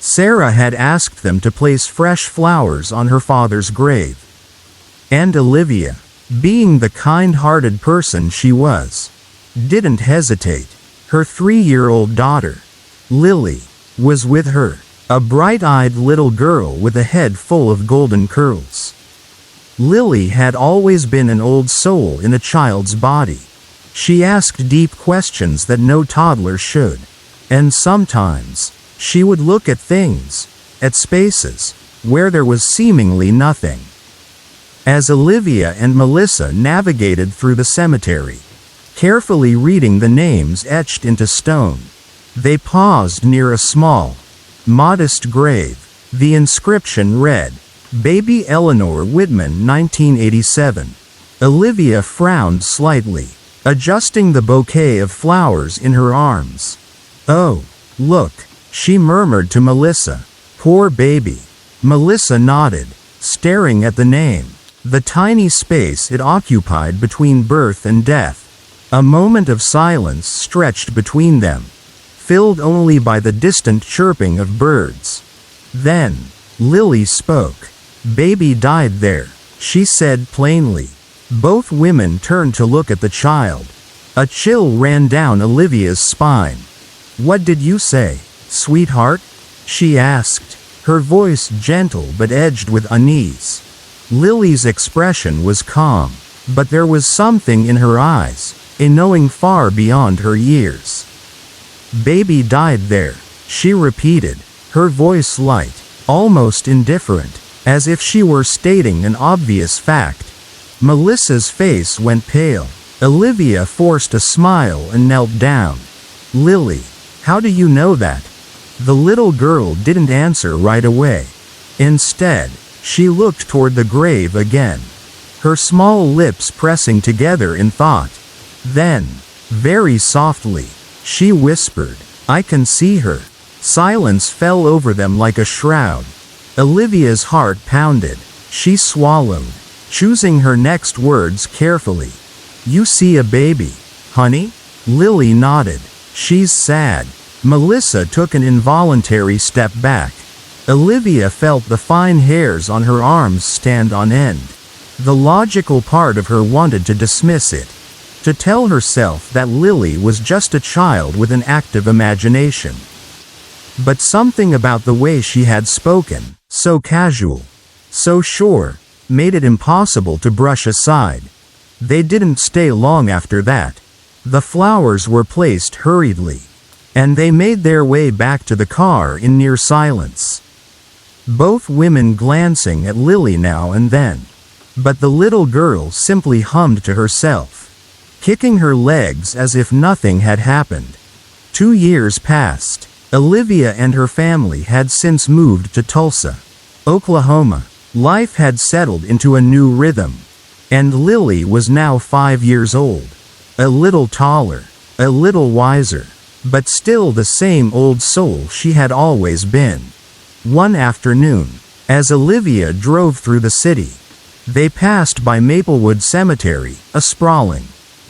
Sarah had asked them to place fresh flowers on her father's grave. And Olivia, being the kind-hearted person she was, didn't hesitate. Her 3-year-old daughter, Lily, was with her, a bright-eyed little girl with a head full of golden curls. Lily had always been an old soul in a child's body. She asked deep questions that no toddler should. And sometimes, she would look at things, at spaces, where there was seemingly nothing. As Olivia and Melissa navigated through the cemetery, carefully reading the names etched into stone, they paused near a small, modest grave. The inscription read, Baby Eleanor Whitman 1987. Olivia frowned slightly, adjusting the bouquet of flowers in her arms. Oh, look, she murmured to Melissa. Poor baby. Melissa nodded, staring at the name, the tiny space it occupied between birth and death. A moment of silence stretched between them, filled only by the distant chirping of birds. Then, Lily spoke. Baby died there, she said plainly. Both women turned to look at the child. A chill ran down Olivia's spine. What did you say, sweetheart? She asked, her voice gentle but edged with unease. Lily's expression was calm, but there was something in her eyes, a knowing far beyond her years. Baby died there, she repeated, her voice light, almost indifferent, as if she were stating an obvious fact. Melissa's face went pale. Olivia forced a smile and knelt down. Lily, how do you know that? The little girl didn't answer right away. Instead, she looked toward the grave again, her small lips pressing together in thought. Then, very softly, she whispered, I can see her. Silence fell over them like a shroud. Olivia's heart pounded. She swallowed, choosing her next words carefully. You see a baby, honey? Lily nodded. She's sad. Melissa took an involuntary step back. Olivia felt the fine hairs on her arms stand on end. The logical part of her wanted to dismiss it, to tell herself that Lily was just a child with an active imagination. But something about the way she had spoken, so casual, so sure, made it impossible to brush aside. They didn't stay long after that. The flowers were placed hurriedly, and they made their way back to the car in near silence. Both women glancing at Lily now and then. But the little girl simply hummed to herself, kicking her legs as if nothing had happened. 2 years passed. Olivia and her family had since moved to Tulsa, Oklahoma. Life had settled into a new rhythm. And Lily was now 5 years old. A little taller, a little wiser, but still the same old soul she had always been. One afternoon, as Olivia drove through the city, they passed by Maplewood Cemetery, a sprawling,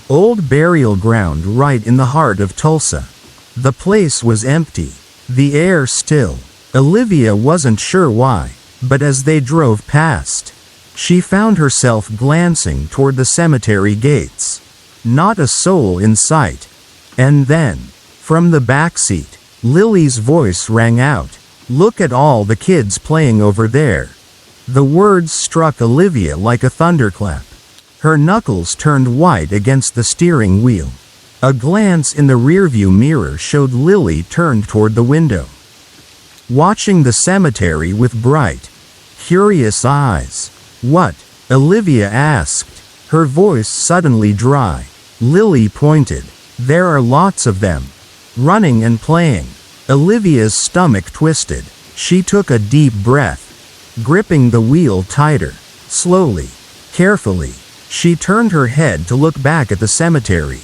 old burial ground right in the heart of Tulsa. The place was empty, the air still. Olivia wasn't sure why, but as they drove past, she found herself glancing toward the cemetery gates. Not a soul in sight. And then, from the back seat, Lily's voice rang out, "Look at all the kids playing over there." The words struck Olivia like a thunderclap. Her knuckles turned white against the steering wheel. A glance in the rearview mirror showed Lily turned toward the window, watching the cemetery with bright, curious eyes. "What?" Olivia asked, her voice suddenly dry. Lily pointed. "There are lots of them, running and playing." Olivia's stomach twisted. She took a deep breath, gripping the wheel tighter. Slowly, carefully, she turned her head to look back at the cemetery.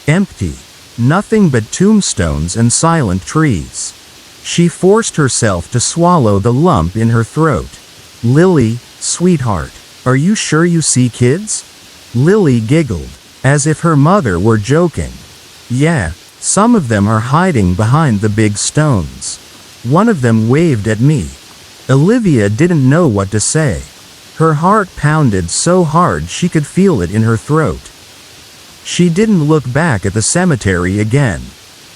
Empty. Nothing but tombstones and silent trees. She forced herself to swallow the lump in her throat. "Lily, sweetheart, are you sure you see kids?" Lily giggled, as if her mother were joking. "Yeah, some of them are hiding behind the big stones. One of them waved at me." Olivia didn't know what to say. Her heart pounded so hard she could feel it in her throat. She didn't look back at the cemetery again.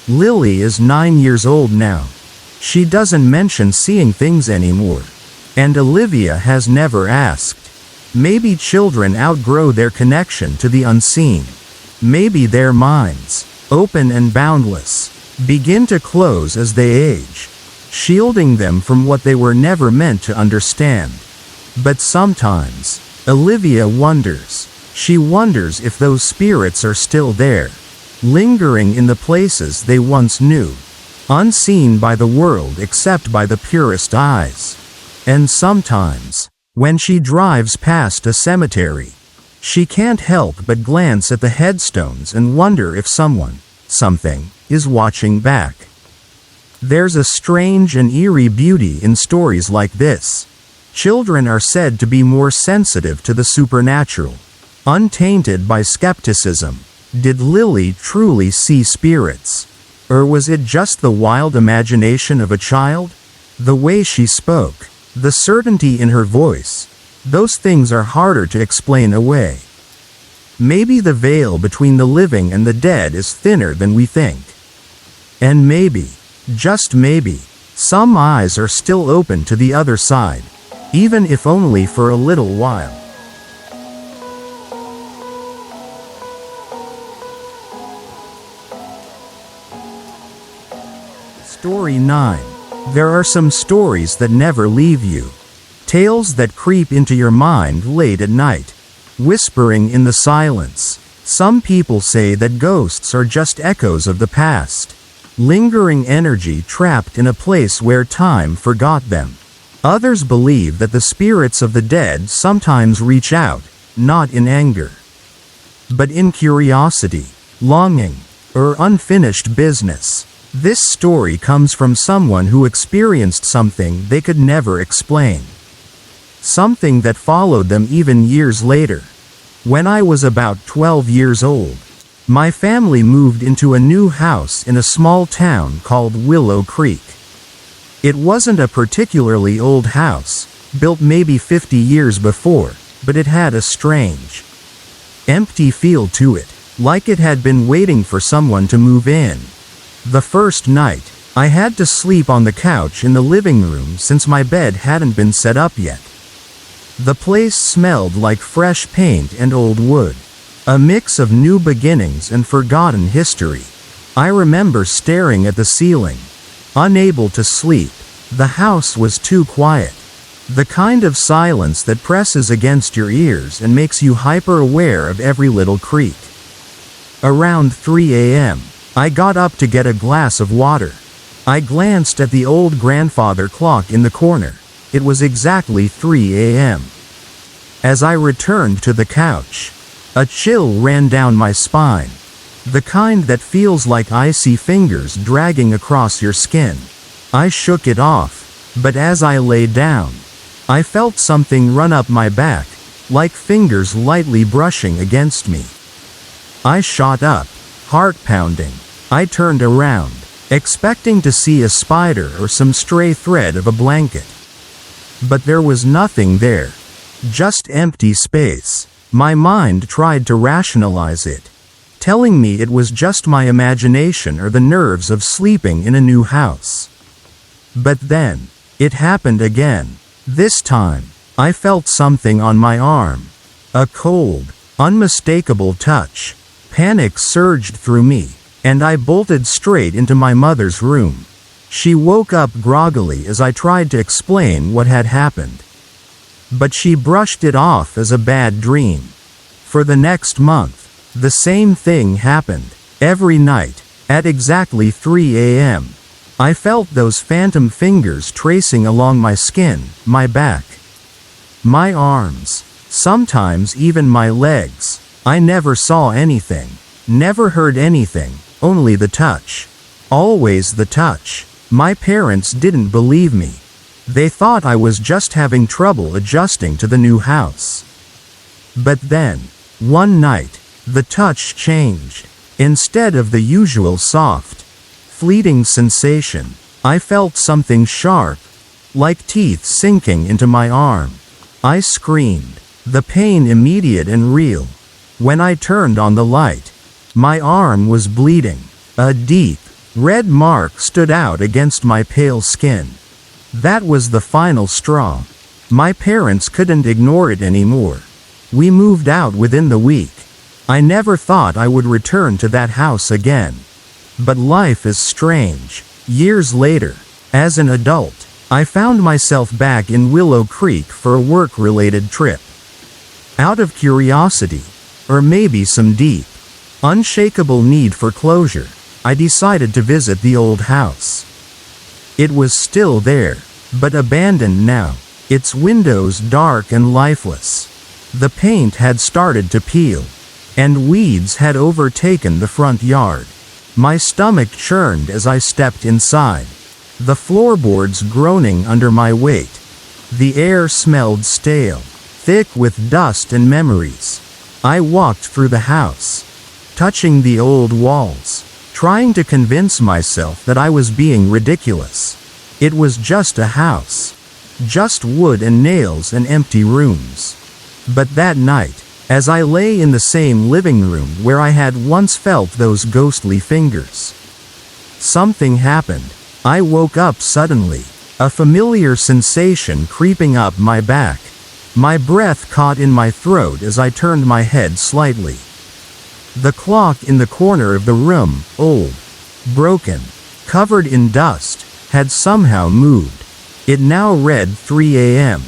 Lily is 9 years old now. She doesn't mention seeing things anymore. And Olivia has never asked. Maybe children outgrow their connection to the unseen. Maybe their minds, open and boundless, begin to close as they age, shielding them from what they were never meant to understand. But sometimes, Olivia wonders. She wonders if those spirits are still there, lingering in the places they once knew, unseen by the world except by the purest eyes. And sometimes, when she drives past a cemetery, she can't help but glance at the headstones and wonder if someone, something, is watching back. There's a strange and eerie beauty in stories like this. Children are said to be more sensitive to the supernatural, untainted by skepticism. Did Lily truly see spirits? Or was it just the wild imagination of a child? The way she spoke, the certainty in her voice, those things are harder to explain away. Maybe the veil between the living and the dead is thinner than we think. And maybe, just maybe, some eyes are still open to the other side, even if only for a little while. Story 9. There are some stories that never leave you. Tales that creep into your mind late at night, whispering in the silence. Some people say that ghosts are just echoes of the past, lingering energy trapped in a place where time forgot them. Others believe that the spirits of the dead sometimes reach out, not in anger, but in curiosity, longing, or unfinished business. This story comes from someone who experienced something they could never explain. Something that followed them even years later. When I was about 12 years old, my family moved into a new house in a small town called Willow Creek. It wasn't a particularly old house, built maybe 50 years before, but it had a strange, empty feel to it, like it had been waiting for someone to move in. The first night, I had to sleep on the couch in the living room since my bed hadn't been set up yet. The place smelled like fresh paint and old wood, a mix of new beginnings and forgotten history. I remember staring at the ceiling, unable to sleep. The house was too quiet. The kind of silence that presses against your ears and makes you hyper-aware of every little creak. Around 3 a.m., I got up to get a glass of water. I glanced at the old grandfather clock in the corner. It was exactly 3 a.m. As I returned to the couch, a chill ran down my spine. The kind that feels like icy fingers dragging across your skin. I shook it off, but as I lay down, I felt something run up my back, like fingers lightly brushing against me. I shot up, heart pounding. I turned around, expecting to see a spider or some stray thread of a blanket. But there was nothing there. Just empty space. My mind tried to rationalize it, telling me it was just my imagination or the nerves of sleeping in a new house. But then, it happened again. This time, I felt something on my arm. A cold, unmistakable touch. Panic surged through me, and I bolted straight into my mother's room. She woke up groggily as I tried to explain what had happened. But she brushed it off as a bad dream. For the next month, the same thing happened. Every night, at exactly 3 a.m., I felt those phantom fingers tracing along my skin, my back, my arms, sometimes even my legs. I never saw anything, never heard anything, only the touch. Always the touch. My parents didn't believe me. They thought I was just having trouble adjusting to the new house. But then, one night, the touch changed. Instead of the usual soft, fleeting sensation, I felt something sharp, like teeth sinking into my arm. I screamed, the pain immediate and real. When I turned on the light, my arm was bleeding. A deep, red mark stood out against my pale skin. That was the final straw. My parents couldn't ignore it anymore. We moved out within the week. I never thought I would return to that house again. But life is strange. Years later, as an adult, I found myself back in Willow Creek for a work-related trip. Out of curiosity, or maybe some deep, unshakable need for closure, I decided to visit the old house. It was still there, but abandoned now, its windows dark and lifeless. The paint had started to peel, and weeds had overtaken the front yard. My stomach churned as I stepped inside, the floorboards groaning under my weight. The air smelled stale, thick with dust and memories. I walked through the house, touching the old walls, trying to convince myself that I was being ridiculous. It was just a house. Just wood and nails and empty rooms. But that night, as I lay in the same living room where I had once felt those ghostly fingers, something happened. I woke up suddenly, a familiar sensation creeping up my back. My breath caught in my throat as I turned my head slightly. The clock in the corner of the room, old, broken, covered in dust, had somehow moved. It now read 3 a.m.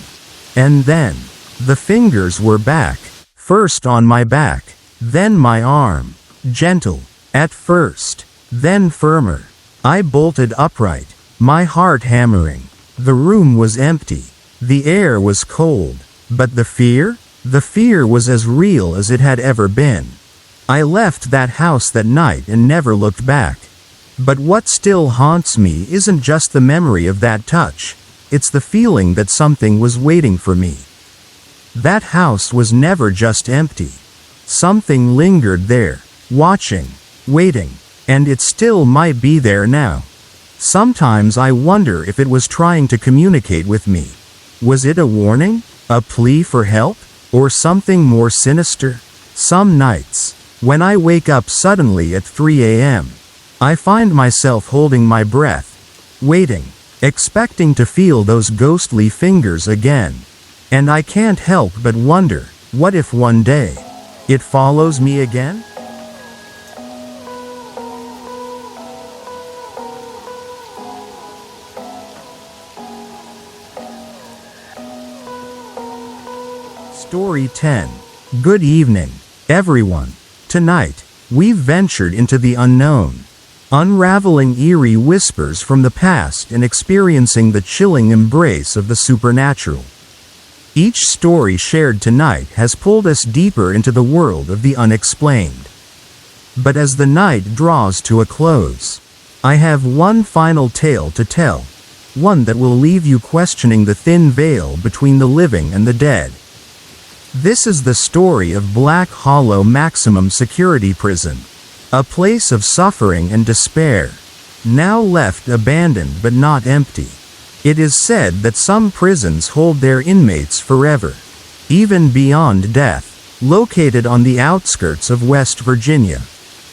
And then, the fingers were back, first on my back, then my arm, gentle, at first, then firmer. I bolted upright, my heart hammering. The room was empty. The air was cold. But the fear? The fear was as real as it had ever been. I left that house that night and never looked back. But what still haunts me isn't just the memory of that touch. It's the feeling that something was waiting for me. That house was never just empty. Something lingered there, watching, waiting, and it still might be there now. Sometimes I wonder if it was trying to communicate with me. Was it a warning? A plea for help? Or something more sinister? Some nights, when I wake up suddenly at 3 a.m., I find myself holding my breath, waiting, expecting to feel those ghostly fingers again. And I can't help but wonder, what if one day, it follows me again? Story 10. Good evening, everyone. Tonight, we've ventured into the unknown, unraveling eerie whispers from the past and experiencing the chilling embrace of the supernatural. Each story shared tonight has pulled us deeper into the world of the unexplained. But as the night draws to a close, I have one final tale to tell, one that will leave you questioning the thin veil between the living and the dead. This is the story of Black Hollow Maximum Security Prison, a place of suffering and despair, now left abandoned but not empty. It is said that some prisons hold their inmates forever, even beyond death. Located on the outskirts of West Virginia,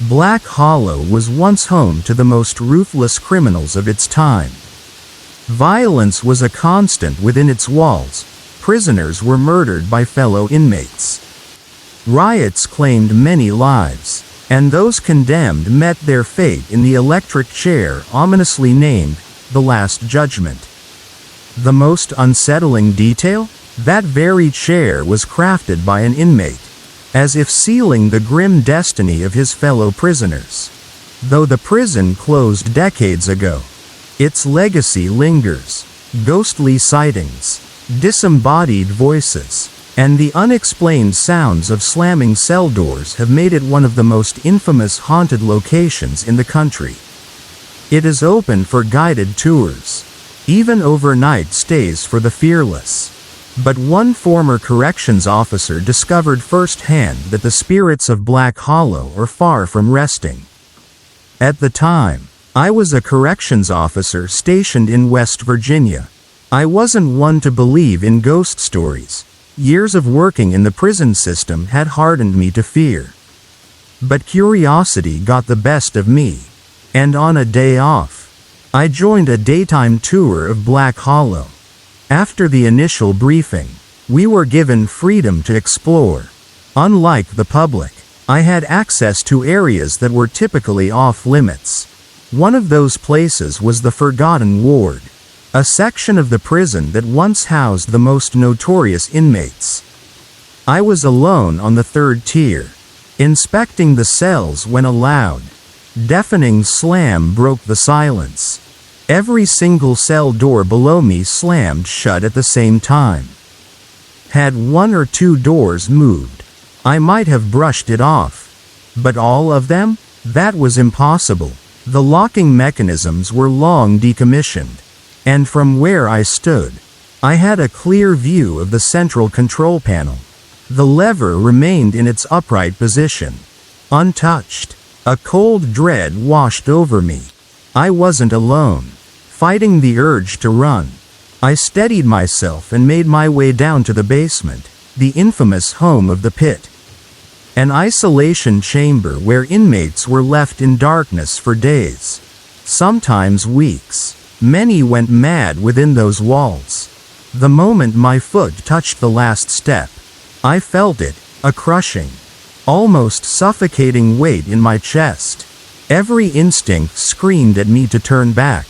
Black Hollow was once home to the most ruthless criminals of its time. Violence was a constant within its walls. Prisoners were murdered by fellow inmates. Riots claimed many lives, and those condemned met their fate in the electric chair ominously named the Last Judgment. The most unsettling detail? That very chair was crafted by an inmate, as if sealing the grim destiny of his fellow prisoners. Though the prison closed decades ago, its legacy lingers. Ghostly sightings, disembodied voices, and the unexplained sounds of slamming cell doors have made it one of the most infamous haunted locations in the country. It is open for guided tours, even overnight stays for the fearless. But one former corrections officer discovered firsthand that the spirits of Black Hollow are far from resting. At the time, I was a corrections officer stationed in West Virginia. I wasn't one to believe in ghost stories. Years of working in the prison system had hardened me to fear. But curiosity got the best of me, and on a day off, I joined a daytime tour of Black Hollow. After the initial briefing, we were given freedom to explore. Unlike the public, I had access to areas that were typically off-limits. One of those places was the Forgotten Ward, a section of the prison that once housed the most notorious inmates. I was alone on the third tier, inspecting the cells when a loud, deafening slam broke the silence. Every single cell door below me slammed shut at the same time. Had one or two doors moved, I might have brushed it off. But all of them? That was impossible. The locking mechanisms were long decommissioned, and from where I stood, I had a clear view of the central control panel. The lever remained in its upright position, untouched. A cold dread washed over me. I wasn't alone. Fighting the urge to run, I steadied myself and made my way down to the basement, the infamous home of the pit. An isolation chamber where inmates were left in darkness for days, sometimes weeks. Many went mad within those walls. The moment my foot touched the last step, I felt it, a crushing, almost suffocating weight in my chest. Every instinct screamed at me to turn back,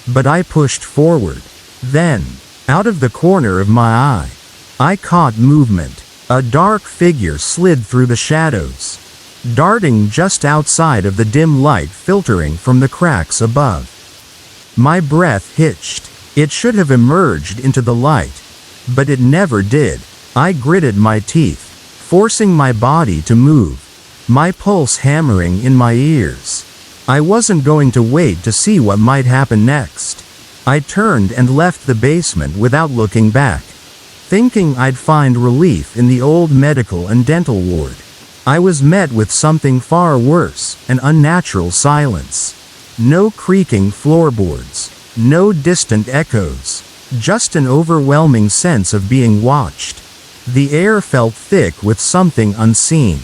but I pushed forward. Then, out of the corner of my eye, I caught movement. A dark figure slid through the shadows, darting just outside of the dim light filtering from the cracks above. My breath hitched. It should have emerged into the light, but it never did. I gritted my teeth, forcing my body to move, my pulse hammering in my ears. I wasn't going to wait to see what might happen next. I turned and left the basement without looking back, thinking I'd find relief in the old medical and dental ward. I was met with something far worse, an unnatural silence. No creaking floorboards, no distant echoes, just an overwhelming sense of being watched. The air felt thick with something unseen,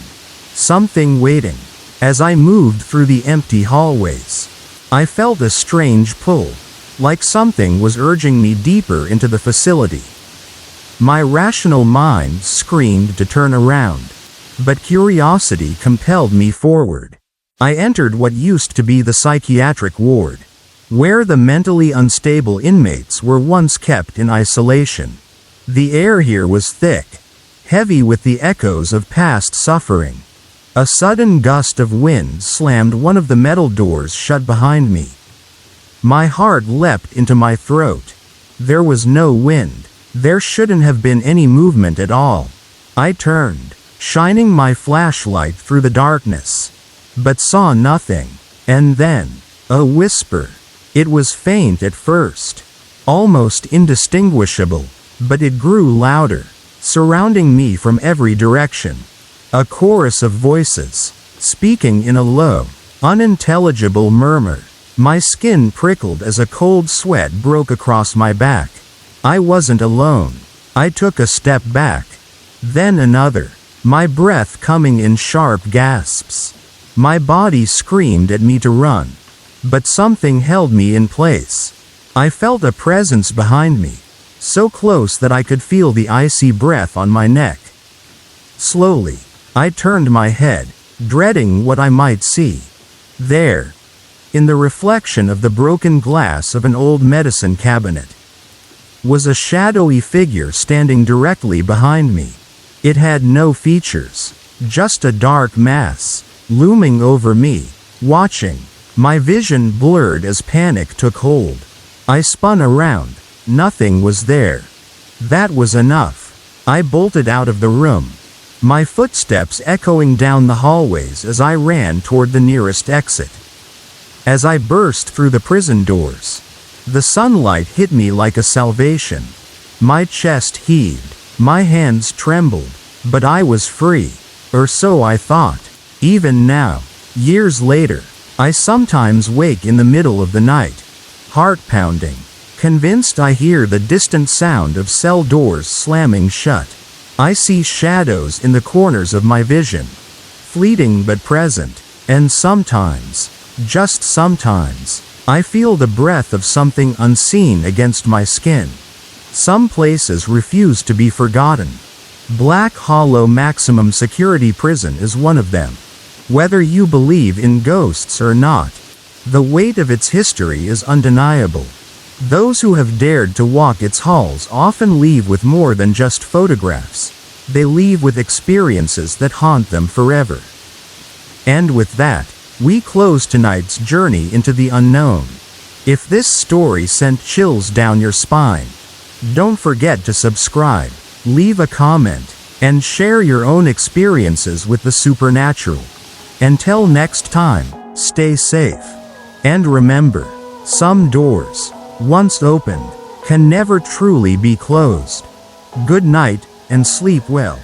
something waiting. As I moved through the empty hallways, I felt a strange pull, like something was urging me deeper into the facility. My rational mind screamed to turn around, but curiosity compelled me forward. I entered what used to be the psychiatric ward, where the mentally unstable inmates were once kept in isolation. The air here was thick, heavy with the echoes of past suffering. A sudden gust of wind slammed one of the metal doors shut behind me. My heart leapt into my throat. There was no wind, There shouldn't have been any movement at all. I turned, shining my flashlight through the darkness, but saw nothing. And then, a whisper. It was faint at first, almost indistinguishable, but it grew louder, surrounding me from every direction. A chorus of voices, speaking in a low, unintelligible murmur. My skin prickled as a cold sweat broke across my back. I wasn't alone. I took a step back, then another, my breath coming in sharp gasps. My body screamed at me to run, but something held me in place. I felt a presence behind me, so close that I could feel the icy breath on my neck. Slowly, I turned my head, dreading what I might see. There, in the reflection of the broken glass of an old medicine cabinet, was a shadowy figure standing directly behind me. It had no features, just a dark mass, looming over me, watching. My vision blurred as panic took hold. I spun around. Nothing was there. That was enough. I bolted out of the room, my footsteps echoing down the hallways as I ran toward the nearest exit. As I burst through the prison doors, the sunlight hit me like a salvation. My chest heaved, my hands trembled, but I was free, or so I thought. Even now, years later, I sometimes wake in the middle of the night, heart pounding, convinced I hear the distant sound of cell doors slamming shut. I see shadows in the corners of my vision, fleeting but present, and sometimes, just sometimes, I feel the breath of something unseen against my skin. Some places refuse to be forgotten. Black Hollow Maximum Security Prison is one of them. Whether you believe in ghosts or not, the weight of its history is undeniable. Those who have dared to walk its halls often leave with more than just photographs. They leave with experiences that haunt them forever. And with that, we close tonight's journey into the unknown. If this story sent chills down your spine, don't forget to subscribe, leave a comment, and share your own experiences with the supernatural. Until next time, stay safe. And remember, some doors, once opened, can never truly be closed. Good night, and sleep well.